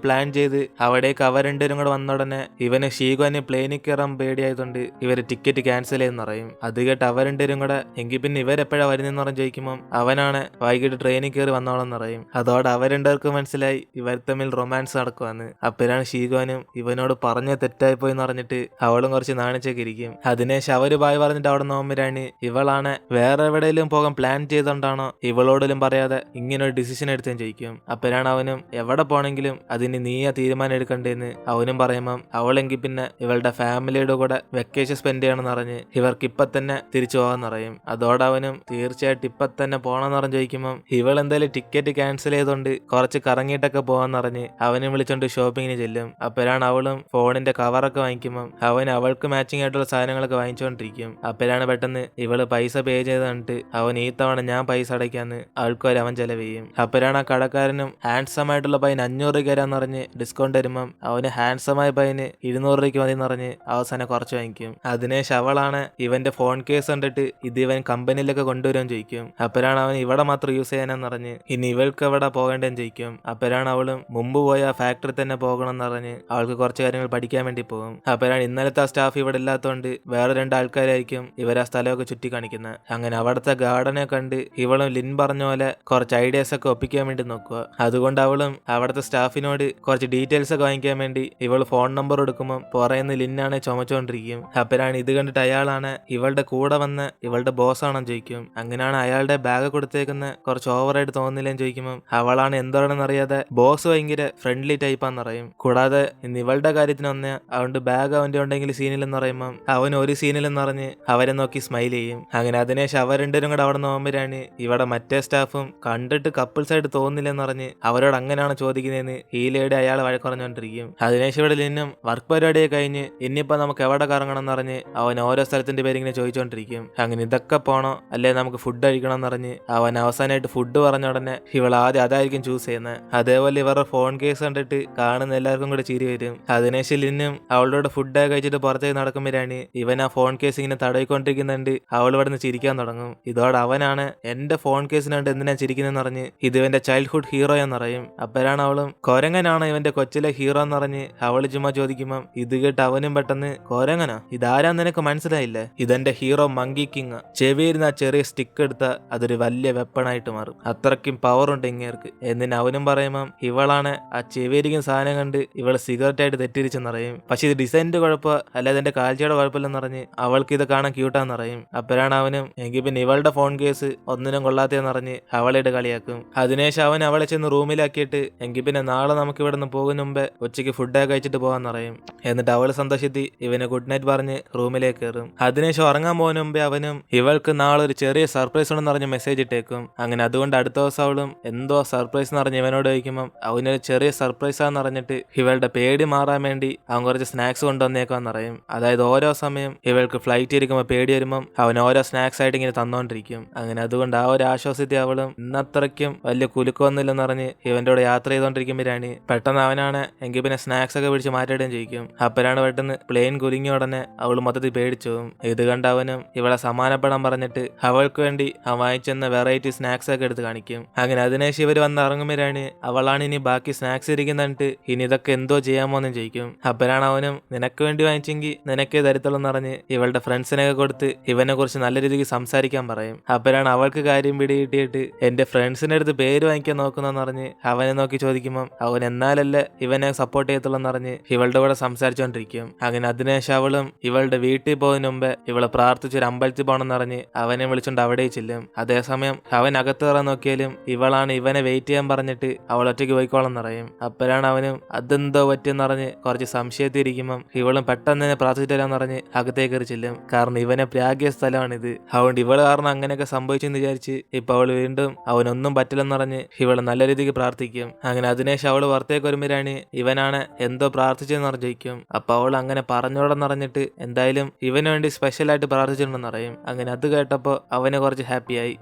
പ്ലാൻ ചെയ്ത് അവിടേക്ക് അവർ രണ്ടുപേരും കൂടെ വന്ന ഉടനെ ഇവന് ഷീഗോനെ പ്ലെയിനിൽ കയറാൻ പേടിയായതുകൊണ്ട് ഇവര് ടിക്കറ്റ് ക്യാൻസൽ ചെയ്യുന്ന പറയും. അത് കേട്ട് അവർ രണ്ടുപേരും കൂടെ എങ്കിൽ പിന്നെ ഇവരെപ്പോഴാ വരുന്നെന്ന് പറഞ്ഞ് ചോദിക്കുമ്പോൾ അവനാണ് വൈകിട്ട് ട്രെയിനിൽ കയറി വന്നോളെന്ന് പറയും. അതോടെ അവർ രണ്ടുപേർക്ക് മനസ്സിലായി ഇവർ തമ്മിൽ റൊമാൻസ് നടക്കുവാന്ന്. അപ്പോഴാണ് ഷീഗോനും ഇവനോട് പറഞ്ഞ തെറ്റായി പോയെന്ന് പറഞ്ഞിട്ട് അവളും കുറച്ച് നാണിച്ചൊക്കെ ഇരിക്കും. അതിനുശേഷം അവര് ബായ് പറഞ്ഞിട്ട് അവിടെ നോമ്പരാണ് ഇവളാണ് വേറെ എവിടെയെങ്കിലും പോകാൻ പ്ലാൻ ചെയ്തോണ്ടാണോ ഇവളോടിലും പറയാതെ ഇങ്ങനെ ഒരു ഡിസിഷൻ എടുത്തെന്ന് ചോദിക്കും. അപ്പോഴാണ് അവനും എവിടെ പോണെങ്കിലും അതിന് നീയാ തീരുമാനം എടുക്കണ്ടേന്ന് അവനും പറയുമ്പം അവളെങ്കിൽ പിന്നെ ഇവളുടെ ഫാമിലിയുടെ കൂടെ വെക്കേഷൻ സ്പെൻഡ് ചെയ്യണമെന്ന് പറഞ്ഞ് ഇവർക്ക് ഇപ്പൊ തന്നെ തിരിച്ചു പോകാന്ന് പറയും. അതോടെ അവനും തീർച്ചയായിട്ടും ഇപ്പൊ തന്നെ പോകണമെന്ന് പറഞ്ഞ് ചോദിക്കുമ്പം ഇവൾ എന്തായാലും ടിക്കറ്റ് ക്യാൻസൽ ചെയ്തോണ്ട് കുറച്ച് കറങ്ങിയിട്ടൊക്കെ പോകാന്ന് പറഞ്ഞ് അവനും വിളിച്ചോണ്ട് ഷോപ്പിങ്ങിന് ചെല്ലും. അപ്പോഴാണ് അവളും ഫോണിന്റെ കവറൊക്കെ വാങ്ങിക്കുമ്പം അവൻ അവൾക്ക് മാച്ചിങ് ആയിട്ടുള്ള സാധനങ്ങളൊക്കെ വാങ്ങിച്ചുകൊണ്ടിരിക്കും. അപ്പോഴാണ് പെട്ടെന്ന് ഇവള് പൈസ പേ ചെയ്ത് കണ്ടിട്ട് അവൻ ഈ തവണ ഞാൻ പൈസ അടയ്ക്കാന്ന് ആൾക്കാർ അവൻ ചെലവ് ചെയ്യും. അപ്പോഴാണ് ആ കടക്കാരനും ഹാൻഡ്സം ആയിട്ടുള്ള പയ്യന് 500 രൂപ തരാന്ന് പറഞ്ഞ് ഡിസ്കൗണ്ട് തരുമ്പം അവന് ഹാൻഡ്സമായ പയ്യന് 200 രൂപയ്ക്ക് മതി എന്ന് പറഞ്ഞ് അവസാനം കുറച്ച് വാങ്ങിക്കും. അതിനുശേഷം അവളാണ് ഇവന്റെ ഫോൺ കേസ് കണ്ടിട്ട് ഇത് ഇവൻ കമ്പനിയിലൊക്കെ കൊണ്ടുവരാൻ ചോദിക്കും. അപ്പോഴാണ് അവൻ ഇവിടെ മാത്രം യൂസ് ചെയ്യാനെന്ന് പറഞ്ഞ് ഇനി ഇവൾക്ക് എവിടെ പോകേണ്ടെന്ന് ചോദിക്കും. അപ്പോഴാണ് അവളും മുമ്പ് പോയ ഫാക്ടറി തന്നെ പോകണം എന്ന് പറഞ്ഞ് അവൾക്ക് കുറച്ച് കാര്യങ്ങൾ പഠിക്കാൻ വേണ്ടി പോകും. അപ്പോഴാണ് ഇന്നലത്തെ ആ സ്റ്റാഫ് ഇവിടെ ഇല്ലാത്തതുകൊണ്ട് വേറെ 2 ആൾക്കാരായിരിക്കും ഇവർ ആ സ്ഥലമൊക്കെ ചുറ്റി കാണിക്കുന്നത്. അങ്ങനെ അവിടുത്തെ ഗാർഡനെ കണ്ട് ഇവളും ലിൻ പറഞ്ഞ പോലെ കുറച്ച് ഐഡിയാസ് ഒക്കെ ഒപ്പിക്കാൻ വേണ്ടി നോക്കുക. അതുകൊണ്ട് അവളും അവിടുത്തെ സ്റ്റാഫിനോട് കുറച്ച് ഡീറ്റെയിൽസ് ഒക്കെ വാങ്ങിക്കാൻ വേണ്ടി ഇവൾ ഫോൺ നമ്പർ എടുക്കുമ്പോൾ പുറയുന്ന ലിന്നാണ് ചുമച്ചുകൊണ്ടിരിക്കും. അപ്പോഴാണ് ഇത് കണ്ടിട്ട് അയാളാണ് ഇവളുടെ കൂടെ വന്ന് ഇവളുടെ ബോസ് ആണെന്ന് ചോദിക്കും. അങ്ങനെയാണ് അയാളുടെ ബാഗ് കൊടുത്തേക്കുന്ന കുറച്ച് ഓവറായിട്ട് തോന്നില്ലെന്ന് ചോദിക്കുമ്പോൾ അവളാണ് എന്താണെന്ന് അറിയാതെ ബോസ് ഭയങ്കര ഫ്രണ്ട്ലി ടൈപ്പാന്ന് പറയും. കൂടാതെ ഇന്ന് ഇവളുടെ കാര്യത്തിന് വന്ന അതുകൊണ്ട് ബാഗ് അവന്റെ ഉണ്ടെങ്കിൽ സീനിലെന്ന് പറയുമ്പോൾ അവൻ ഒരു സീനിലെന്ന് പറഞ്ഞ് അവരെ നോക്കി സ്മൈൽ ചെയ്യും. അങ്ങനെ അതിനുശേഷം അവർ രണ്ടുപേരും കൂടെ അവിടെ നോക്കുമ്പോഴാണ് ഇവിടെ മറ്റേ സ്റ്റാഫും കണ്ടിട്ട് കപ്പിൾസ് ആയിട്ട് തോന്നില്ലെന്ന് പറഞ്ഞ് അവരോട് അങ്ങനെയാണ് ചോദിക്കുന്നതെന്ന് ഈ ലേഡി അയാൾ വഴക്കുറഞ്ഞുകൊണ്ടിരിക്കും. അതിനുശേഷം ഇവിടെ നിന്നും വർക്ക് പരിപാടിയൊക്കെ കഴിഞ്ഞ് ഇനിയിപ്പോ നമുക്ക് എവിടെ കറങ്ങണം എന്ന് പറഞ്ഞ് അവൻ ഓരോ സ്ഥലത്തിന്റെ പേര് ഇങ്ങനെ ചോദിച്ചുകൊണ്ടിരിക്കും. അങ്ങനെ ഇതൊക്കെ പോണോ അല്ലെ നമുക്ക് ഫുഡ് കഴിക്കണം എന്ന് പറഞ്ഞ് അവൻ അവസാനമായിട്ട് ഫുഡ് പറഞ്ഞ ഉടനെ ഇവൾ ആദ്യം അതായിരിക്കും ചൂസ് ചെയ്യുന്നത്. അതേപോലെ ഇവരുടെ ഫോൺ കേസ് കണ്ടിട്ട് കാണുന്ന എല്ലാവർക്കും കൂടെ ചിരി വരും. അതിനുശേഷം ലിന്നും അവളോട് ഫുഡൊക്കെ കഴിച്ചിട്ട് പുറത്തേക്ക് നടക്കുമ്പോഴാണ് വരുമ്പോഴാണ് ഇവൻ ആ ഫോൺ കേസ് ഇങ്ങനെ തടവിക്കൊണ്ടിരിക്കുന്നുണ്ട്. അവൾ ഇവിടെ നിന്ന് ചിരിക്കാൻ തുടങ്ങും. ഇതോടെ അവനാണ് എന്റെ ഫോൺ കേസിനുണ്ട് എന്തിനാ ചിരിക്കുന്നതെന്ന് പറഞ്ഞ് ഇത് ഇവന്റെ ചൈൽഡ്ഹുഡ് ഹീറോ എന്നറിയും. അപ്പോഴാണ് അവളും കൊരങ്ങനാണ് ഇവന്റെ കൊച്ചിലെ ഹീറോ എന്ന് പറഞ്ഞ് അവള് ചുമ്മാ ചോദിക്കുമ്പം ഇത് കേട്ട് അവനും പെട്ടെന്ന് കൊരങ്ങനാ, ഇതാരാന്ന് നിനക്ക് മനസ്സിലായില്ലേ, ഇതെന്റെ ഹീറോ മങ്കി കിങ്. ചെവിയിരുന്ന ആ ചെറിയ സ്റ്റിക്ക് എടുത്ത അതൊരു വലിയ വെപ്പണായിട്ട് മാറും, അത്രയ്ക്കും പവർ ഉണ്ട് ഇങ്ങേർക്ക് എന്നിന് അവനും പറയുമ്പം ഇവളാണ് ആ ചെവിയിരിക്കുന്ന സാധനം കണ്ട് ഇവള് സിഗരറ്റ് ആയിട്ട് തെറ്റിരിച്ചെന്നറിയും. പക്ഷെ ഇത് ഡിസൈനിന്റെ കുഴപ്പം അല്ലാതെ എന്റെ കാഴ്ചയുടെ കുഴപ്പമില്ലെന്ന് പറഞ്ഞ് അവൾക്ക് ഇത് കാണാൻ ക്യൂട്ടാന്ന് പറയും. അപ്പോഴാണ് അവനും എങ്കിൽ പിന്നെ ഇവളുടെ ഫോൺ കേസ് ഒന്നിനും കൊള്ളാത്തേന്ന് പറഞ്ഞ് അവളായിട്ട് കളിയാക്കും. അതിനുശേഷം അവൻ അവളെ ചെന്ന് റൂമിലാക്കിയിട്ട് എങ്കിൽ പിന്നെ നാളെ നമുക്ക് ഇവിടെ നിന്ന് പോകുന്ന മുമ്പേ ഉച്ചയ്ക്ക് ഫുഡൊക്കെ കഴിച്ചിട്ട് പോകാന്ന് പറയും. എന്നിട്ട് അവള് സന്തോഷത്തി ഇവന് ഗുഡ് നൈറ്റ് പറഞ്ഞ് റൂമിലേക്ക് കയറും. അതിനുശേഷം ഉറങ്ങാൻ പോകുന്ന മുമ്പേ അവനും ഇവൾക്ക് നാളെ ഒരു ചെറിയ സർപ്രൈസ് ഉണ്ടെന്ന് പറഞ്ഞ് മെസ്സേജ് ഇട്ടേക്കും. അങ്ങനെ അതുകൊണ്ട് അടുത്ത ദിവസം അവളും എന്തോ സർപ്രൈസ് എന്ന് പറഞ്ഞ് ഇവനോട് ചോദിക്കുമ്പം അവനൊരു ചെറിയ സർപ്രൈസാന്ന് പറഞ്ഞിട്ട് ഇവളുടെ പേടി മാറാൻ വേണ്ടി അവൻ കുറച്ച് സ്നാക്സ് കൊണ്ടുവന്നേക്കാന്ന് പറയും. അതായത് ഓരോ സമയം ഇവൾക്ക് ഫ്ലൈറ്റ് ഇരിക്കുമ്പോൾ പേടി വരുമ്പം അവൻ ഓരോ സ്നാക്സ് ആയിട്ട് ഇങ്ങനെ തന്നോണ്ടിരിക്കും. അങ്ങനെ അതുകൊണ്ട് ആ ഒരു ആശ്വാസത്തിൽ അവളും ഇന്നത്രയ്ക്കും വലിയ കുലുക്കൊന്നുമില്ലെന്ന് പറഞ്ഞ് ഇവന്റെ കൂടെ യാത്ര ചെയ്തോണ്ടിരിക്കുമ്പോഴാണ് പെട്ടെന്ന് അവനാണ് എങ്കിൽ പിന്നെ സ്നാക്സ് ഒക്കെ പിടിച്ച് മാറ്റിയിടുകയും ചെയ്യും. അപ്പോഴാണ് പെട്ടെന്ന് പ്ലെയിൻ കുലുങ്ങിയ ഉടനെ അവള് മൊത്തത്തിൽ പേടിച്ചു പോകും. ഇത് കണ്ട് അവനും ഇവളെ സമാനപ്പെടാൻ പറഞ്ഞിട്ട് അവൾക്ക് വേണ്ടി അവൻ വാങ്ങിച്ചെന്ന വെറൈറ്റി സ്നാക്സ് ഒക്കെ എടുത്ത് കാണിക്കും. അങ്ങനെ അതിനുശേഷം ഇവർ വന്ന് ഇറങ്ങുമ്പോഴാണ് അവളാണ് ഇനി ബാക്കി സ്നാക്സ് ഇരിക്കുന്നിട്ട് ഇനി ഇതൊക്കെ എന്തോ ചെയ്യാമോന്നും ചോദിക്കും. അപ്പോഴാണ് അവനും നിനക്ക് വേണ്ടി വാങ്ങിച്ചെങ്കിൽ നിനക്കേ തരത്തുള്ളൂ എന്ന് പറഞ്ഞ് ഇവളുടെ ഫ്രണ്ട്സിനൊക്കെ കൊടുത്ത് ഇവനെ കുറിച്ച് നല്ല രീതിക്ക് സംസാരിക്കാൻ പറയും. അപ്പോഴാണ് അവൾക്ക് കാര്യം പിടികിട്ടിയിട്ട് എന്റെ ഫ്രണ്ട്സിന്റെ അടുത്ത് പേര് വാങ്ങിക്കാൻ നോക്കുന്നെന്ന് പറഞ്ഞ് അവനെ നോക്കി ചോദിക്കുമ്പം അവൻ എന്നാലല്ലേ ഇവനെ സപ്പോർട്ട് ചെയ്യത്തുള്ളൂ എന്ന് പറഞ്ഞ് ഇവളുടെ കൂടെ സംസാരിച്ചോണ്ടിരിക്കും. അങ്ങനെ അതിനുശേഷം അവളും ഇവളുടെ വീട്ടിൽ പോകുന്നതിന് മുമ്പേ ഇവളെ പ്രാർത്ഥിച്ചൊരു അമ്പലത്തിൽ പോകണമെന്ന് പറഞ്ഞ് അവനെ വിളിച്ചോണ്ട് അവിടെ ചെല്ലും. അതേസമയം അവൻ അകത്ത് കയറാൻ നോക്കിയാലും ഇവളാണ് ഇവനെ വെയിറ്റ് ചെയ്യാൻ പറഞ്ഞിട്ട് അവൾ ഒറ്റയ്ക്ക് പോയിക്കോളം പറയും. അപ്പോഴാണ് അവനും അതെന്തോ പറ്റിയെന്ന് പറഞ്ഞ് കുറച്ച് സംശയത്തിരിക്കുമ്പം ഇവളും പെട്ടെന്ന് തന്നെ പ്രാർത്ഥിച്ചില്ലാന്ന് പറഞ്ഞ് അകത്തേക്ക് കയറി ചെല്ലും. കാരണം ഇവനെ പ്രാഗിയ സ്ഥലമാണിത്, അതുകൊണ്ട് ഇവള് കാരണം അങ്ങനെയൊക്കെ സംഭവിച്ചെന്ന് വിചാരിച്ച് ഇപ്പൊ അവള് വീണ്ടും അവനൊന്നും പറ്റില്ലെന്ന് പറഞ്ഞ് ഇവള് നല്ല രീതിക്ക് പ്രാർത്ഥിക്കും. അങ്ങനെ അതിനുശേഷം അവള് പുറത്തേക്ക് വരുമ്പോഴാണ് ഇവനാണ് എന്തോ പ്രാർത്ഥിച്ചെന്ന് അറിയിക്കും. അപ്പൊ അവൾ അങ്ങനെ പറഞ്ഞോടെന്ന് അറിഞ്ഞിട്ട് എന്തായാലും ഇവന് വേണ്ടി സ്പെഷ്യലായിട്ട് പ്രാർത്ഥിച്ചിട്ടുണ്ടെന്ന് അറിയും. അങ്ങനെ അത് കേട്ടപ്പോൾ അവന് കുറച്ച് ഹാപ്പിയായി.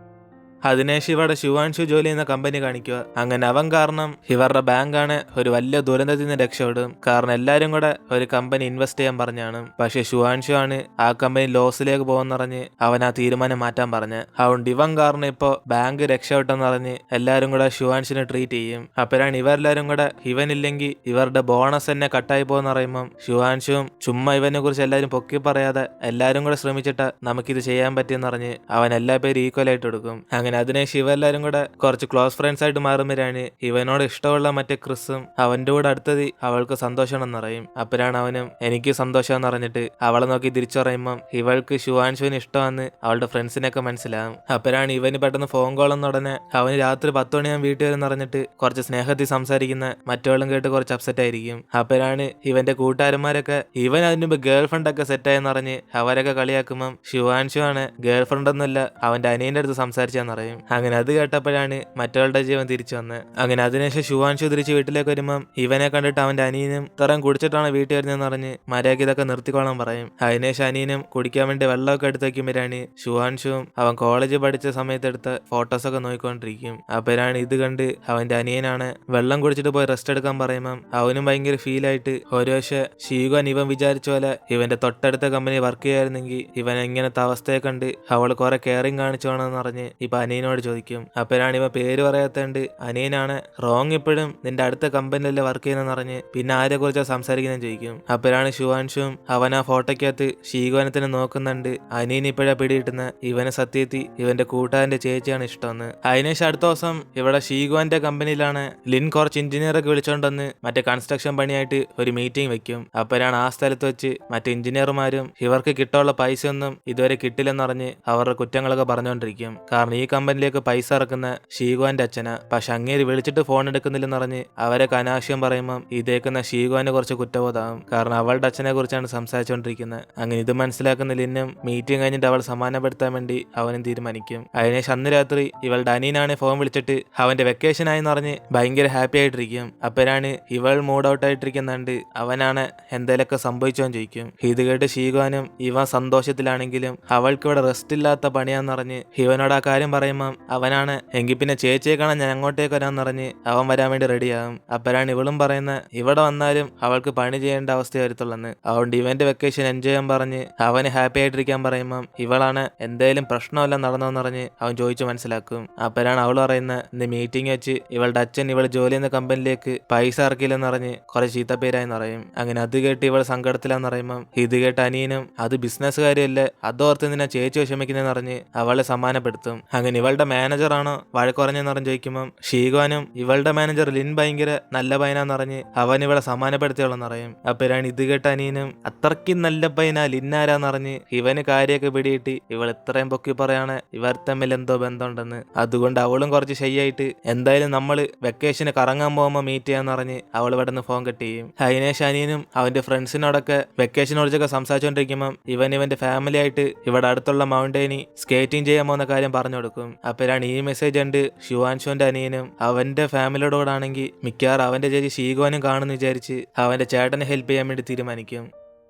അതിനുശേഷം ഇവിടെ ശുവാൻഷു ജോലി ചെയ്യുന്ന കമ്പനി കാണിക്കുക. അങ്ങനെ അവൻ കാരണം ഇവരുടെ ബാങ്കാണ് ഒരു വലിയ ദുരന്തത്തിൽ നിന്ന് രക്ഷപ്പെടും. കാരണം എല്ലാരും കൂടെ ഒരു കമ്പനി ഇൻവെസ്റ്റ് ചെയ്യാൻ പറഞ്ഞാണ്. പക്ഷെ ശുവാൻഷു ആണ് ആ കമ്പനി ലോസിലേക്ക് പോകുമെന്ന് പറഞ്ഞ് അവൻ ആ തീരുമാനം മാറ്റാൻ പറഞ്ഞ്. അതുകൊണ്ട് ഇവൻ കാരണം ഇപ്പൊ ബാങ്ക് രക്ഷപ്പെട്ടെന്ന് പറഞ്ഞ് എല്ലാരും കൂടെ ശുവാൻഷിനെ ട്രീറ്റ് ചെയ്യും. അപ്പോഴാണ് ഇവരെല്ലാരും കൂടെ ഇവനില്ലെങ്കിൽ ഇവരുടെ ബോണസ് തന്നെ കട്ടായി പോകുന്ന പറയുമ്പം ശുവാൻഷുവും ചുമ്മാ ഇവനെ കുറിച്ച് എല്ലാരും പൊക്കി പറയാതെ എല്ലാരും കൂടെ ശ്രമിച്ചിട്ട് നമുക്കിത് ചെയ്യാൻ പറ്റിയെന്ന് പറഞ്ഞ് അവൻ എല്ലാ പേരും ഈക്വൽ ആയിട്ട് എടുക്കും. അങ്ങനെ അതിനുശേഷം ഇവരെല്ലാരും കൂടെ കുറച്ച് ക്ലോസ് ഫ്രണ്ട്സ് ആയിട്ട് മാറുമ്പോഴാണ് ഇവനോട് ഇഷ്ടമുള്ള മറ്റേ ക്രിസും അവന്റെ കൂടെ അടുത്തത് അവൾക്ക് സന്തോഷമാണെന്ന് പറയും. അപ്പോഴാണ് അവനും എനിക്ക് സന്തോഷമെന്ന് പറഞ്ഞിട്ട് അവളെ നോക്കി തിരിച്ചു പറയുമ്പം ഇവൾക്ക് ശുവാൻഷുവിന് ഇഷ്ടമെന്ന് അവളുടെ ഫ്രണ്ട്സിനൊക്കെ മനസ്സിലാവും. അപ്പോഴാണ് ഇവന് പെട്ടെന്ന് ഫോൺ കോൾ എന്ന ഉടനെ അവന് രാത്രി 10 മണിയാൻ വീട്ടിൽ വരും പറഞ്ഞിട്ട് കുറച്ച് സ്നേഹത്തിൽ സംസാരിക്കുന്ന മറ്റവളും കേട്ട് കുറച്ച് അപ്സെറ്റ് ആയിരിക്കും. അപ്പോഴാണ് ഇവന്റെ കൂട്ടുകാരന്മാരൊക്കെ ഇവൻ അതിന് മുമ്പ് ഗേൾ ഫ്രണ്ട് ഒക്കെ സെറ്റായെന്ന് പറഞ്ഞ് അവരൊക്കെ കളിയാക്കുമ്പം ശുവാൻഷു ആണ് ഗേൾ ഫ്രണ്ട് ഒന്നുമല്ല അവന്റെ അനിയന്റെ അടുത്ത് സംസാരിച്ചാന്ന് പറയും. അങ്ങനെ അത് കേട്ടപ്പോഴാണ് മറ്റവളുടെ ജീവൻ തിരിച്ചു വന്നത്. അങ്ങനെ അതിനുശേഷം ശുവാൻഷു തിരിച്ച് വീട്ടിലേക്ക് വരുമ്പം ഇവനെ കണ്ടിട്ട് അവന്റെ അനിയനും ഇത്രയും കുടിച്ചിട്ടാണ് വീട്ടിൽ വരുന്നതെന്ന് പറഞ്ഞ് മര്യാദയ്ക്ക് ഇതൊക്കെ നിർത്തിക്കോളാൻ പറയും. അതിനുശേഷം അനിയനും കുടിക്കാൻ വേണ്ടി വെള്ളമൊക്കെ എടുത്ത് വയ്ക്കുമ്പോഴാണ് ശുവാൻഷുവും അവൻ കോളേജ് പഠിച്ച സമയത്ത് എടുത്ത ഫോട്ടോസൊക്കെ നോക്കിക്കൊണ്ടിരിക്കും. അപ്പോഴാണ് ഇത് കണ്ട് അവന്റെ അനിയനാണ് വെള്ളം കുടിച്ചിട്ട് പോയി റെസ്റ്റ് എടുക്കാൻ പറയുമ്പം അവനും ഭയങ്കര ഫീലായിട്ട് ഒരു പക്ഷേ ഷീഗോൻ ഇവൻ വിചാരിച്ച പോലെ ഇവന്റെ തൊട്ടടുത്ത കമ്പനി വർക്ക് ചെയ്യായിരുന്നെങ്കിൽ ഇവൻ ഇങ്ങനത്തെ അവസ്ഥയെ കണ്ട് അവൾ കുറെ കെയറിങ് കാണിച്ചോണെന്ന് പറഞ്ഞ് ഇപ്പൊ അനിയനോട് ചോദിക്കും. അപ്പോഴാണ് ഇവ പേര് പറയാത്തണ്ട് അനിയനാണ് റോങ് ഇപ്പോഴും നിന്റെ അടുത്ത കമ്പനിയിലല്ലേ വർക്ക് ചെയ്യുന്നതെന്ന് പറഞ്ഞ് പിന്നെ ആരെ കുറിച്ചാ സംസാരിക്കുന്നതെന്ന് ചോദിക്കും. അപ്പോഴാണ് ശുവാൻഷും അവൻ ആ ഫോട്ടോയ്ക്കകത്ത് ഷീഗോനെ തന്നെ നോക്കുന്നുണ്ട്. അനിയൻ ഇപ്പോഴാ പിടികിട്ടുന്ന ഇവനെ സത്യത്തിൽ ഇവന്റെ കൂട്ടുകാരന്റെ ചേച്ചിയാണ് ഇഷ്ടമെന്ന്. അതിനുശേഷം അടുത്ത ദിവസം ഇവിടെ ഷീഗോന്റെ കമ്പനിയിലാണ് ലിൻ കുറച്ച് എഞ്ചിനീയറൊക്കെ വിളിച്ചോണ്ടെന്ന് മറ്റേ കൺസ്ട്രക്ഷൻ പണിയായിട്ട് ഒരു മീറ്റിംഗ് വെക്കും. അപ്പോഴാണ് ആ സ്ഥലത്ത് വെച്ച് മറ്റേ എഞ്ചിനീയർമാരും ഇവർക്ക് കിട്ടാനുള്ള പൈസ ഒന്നും ഇതുവരെ കിട്ടില്ലെന്നറിഞ്ഞ് അവരുടെ കുറ്റങ്ങളൊക്കെ പറഞ്ഞുകൊണ്ടിരിക്കും. കാരണം ഈ കമ്പനിയിലേക്ക് പൈസ ഇറക്കുന്ന ഷീഗോന്റെ അച്ഛനാ. പക്ഷെ അങ്ങേര് വിളിച്ചിട്ട് ഫോൺ എടുക്കുന്നില്ലെന്ന് പറഞ്ഞ് അവരെ അനാവശ്യം പറയുമ്പം ഇതേക്കുന്ന ഷീഗോന് കുറച്ച് കുറ്റബോധമാകും. കാരണം അവളുടെ അച്ഛനെ കുറിച്ചാണ് സംസാരിച്ചുകൊണ്ടിരിക്കുന്നത്. അങ്ങനെ ഇത് മനസ്സിലാക്കുന്ന ലിന്നും മീറ്റിംഗ് കഴിഞ്ഞിട്ട് അവൾ സമാധാനപ്പെടുത്താൻ വേണ്ടി അവനും തീരുമാനിക്കും. അതിനുശേഷം അന്ന് രാത്രി ഇവളുടെ അനിയനാണ് ഫോൺ വിളിച്ചിട്ട് അവന്റെ വെക്കേഷൻ ആയെന്ന് പറഞ്ഞ് ഭയങ്കര ഹാപ്പി ആയിട്ടിരിക്കും. അപ്പോഴാണ് ഇവൾ മൂഡ് ഔട്ട് ആയിട്ടിരിക്കുന്നുണ്ട് അവനാണ് എന്തേലൊക്കെ സംഭവിച്ചോന്ന് ചോദിക്കും. ഇത് കേട്ട് ഷീഗോനും ഇവൻ സന്തോഷത്തിലാണെങ്കിലും അവൾക്ക് ഇവിടെ റെസ്റ്റ് ഇല്ലാത്ത പണിയാന്ന് പറഞ്ഞ് ഇവനോട് ആ കാര്യം പറയുമ്പോൾ പറയുമ്പം അവനാണ് എങ്കിൽ പിന്നെ ചേച്ചിയെ കാണാൻ ഞാൻ അങ്ങോട്ടേക്ക് വരാമെന്ന് പറഞ്ഞ് അവൻ വരാൻ വേണ്ടി റെഡിയാകും. അപ്പോഴാണ് ഇവളും പറയുന്നത് ഇവിടെ വന്നാലും അവൾക്ക് പണി ചെയ്യേണ്ട അവസ്ഥ വരത്തുള്ളെന്ന്. അതുകൊണ്ട് ഇവന്റെ വെക്കേഷൻ എൻജോയ് ചെയ്യാൻ പറഞ്ഞ് അവന് ഹാപ്പി ആയിട്ടിരിക്കാൻ പറയുമ്പം ഇവളാണ് എന്തേലും പ്രശ്നമെല്ലാം നടന്നോന്ന് പറഞ്ഞ് അവൻ ചോദിച്ചു മനസ്സിലാക്കും. അപ്പോഴാണ് അവൾ പറയുന്നത് ഇന്ന് മീറ്റിംഗ് വെച്ച് ഇവളുടെ അച്ഛൻ ഇവൾ ജോലി ചെയ്യുന്ന കമ്പനിയിലേക്ക് പൈസ ഇറക്കില്ലെന്ന് പറഞ്ഞ് കുറെ ചീത്തപ്പേരായെന്ന് പറയും. അങ്ങനെ അത് കേട്ട് ഇവൾ സങ്കടത്തിലാന്ന് പറയുമ്പം ഇത് കേട്ട് അനിയനും അത് ബിസിനസ് കാര്യമല്ലേ അതോർത്ത് നിന്നെ ചേച്ചി വിഷമിക്കുന്നതെന്ന് പറഞ്ഞ് അവളെ സമ്മാനപ്പെടുത്തും. അങ്ങനെ ഇവളുടെ മാനേജറാണോ വഴക്ക് പറഞ്ഞെന്ന് പറഞ്ഞ് ചോദിക്കുമ്പം ഷീഗോനും ഇവളുടെ മാനേജർ ലിൻ ഭയങ്കര നല്ല പയ്യനാന്ന് പറഞ്ഞ് അവൻ ഇവളെ സമ്മാനപ്പെടുത്തിയോളെന്ന് പറയും. അപ്പോഴാണ് ഇത് കേട്ട അനിയനും അത്രയ്ക്കും നല്ല പയ്യനാ ലിന്നാരാന്ന് പറഞ്ഞ് ഇവന് കാര്യമൊക്കെ പിടികിട്ടി ഇവൾ ഇത്രയും പൊക്കി പറയാണ് ഇവർ തമ്മിൽ എന്തോ ബന്ധമുണ്ടെന്ന്. അതുകൊണ്ട് അവളും കുറച്ച് ശരിയായിട്ട് എന്തായാലും നമ്മള് വെക്കേഷന് കറങ്ങാൻ പോകുമ്പോൾ മീറ്റ് ചെയ്യാന്ന് പറഞ്ഞ് അവൾ ഇവിടെ നിന്ന് ഫോൺ കട്ട് ചെയ്യും. അതിനേശ് അനിയനും അവന്റെ ഫ്രണ്ട്സിനോടൊക്കെ വെക്കേഷനെ കുറിച്ചൊക്കെ സംസാരിച്ചുകൊണ്ടിരിക്കുമ്പം ഇവന്റെ ഫാമിലി ആയിട്ട് ഇവിടെ അടുത്തുള്ള മൗണ്ടൈനി സ്കേറ്റിംഗ് ചെയ്യാൻ പോകുന്ന കാര്യം പറഞ്ഞു കൊടുക്കും. അപ്പോഴാണ് ഈ മെസ്സേജ് ഉണ്ട് ഷുവാൻഷോന്റെ അനിയനും അവന്റെ ഫാമിലിയോടാണെങ്കിൽ മിക്കവാറും അവന്റെ ചേച്ചി ഷീഗോനും കാണുമെന്ന് വിചാരിച്ച് അവന്റെ ചേട്ടനെ ഹെൽപ്പ് ചെയ്യാൻ വേണ്ടി തീരുമാനിക്കും.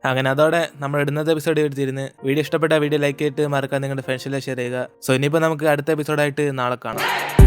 അങ്ങനെ അതോടെ നമ്മൾ ഇടുന്നത് എപ്പിസോഡ് എടുത്തിരുന്ന് വീഡിയോ ഇഷ്ടപ്പെട്ട വീഡിയോ ലൈക്ക് ചെയ്തിട്ട് മറക്കാൻ നിങ്ങളുടെ ഫ്രണ്ട്സിലെ ഷെയർ ചെയ്യുക. സോ ഇനിയിപ്പോൾ നമുക്ക് അടുത്ത എപ്പിസോഡായിട്ട് നാളെ കാണാം.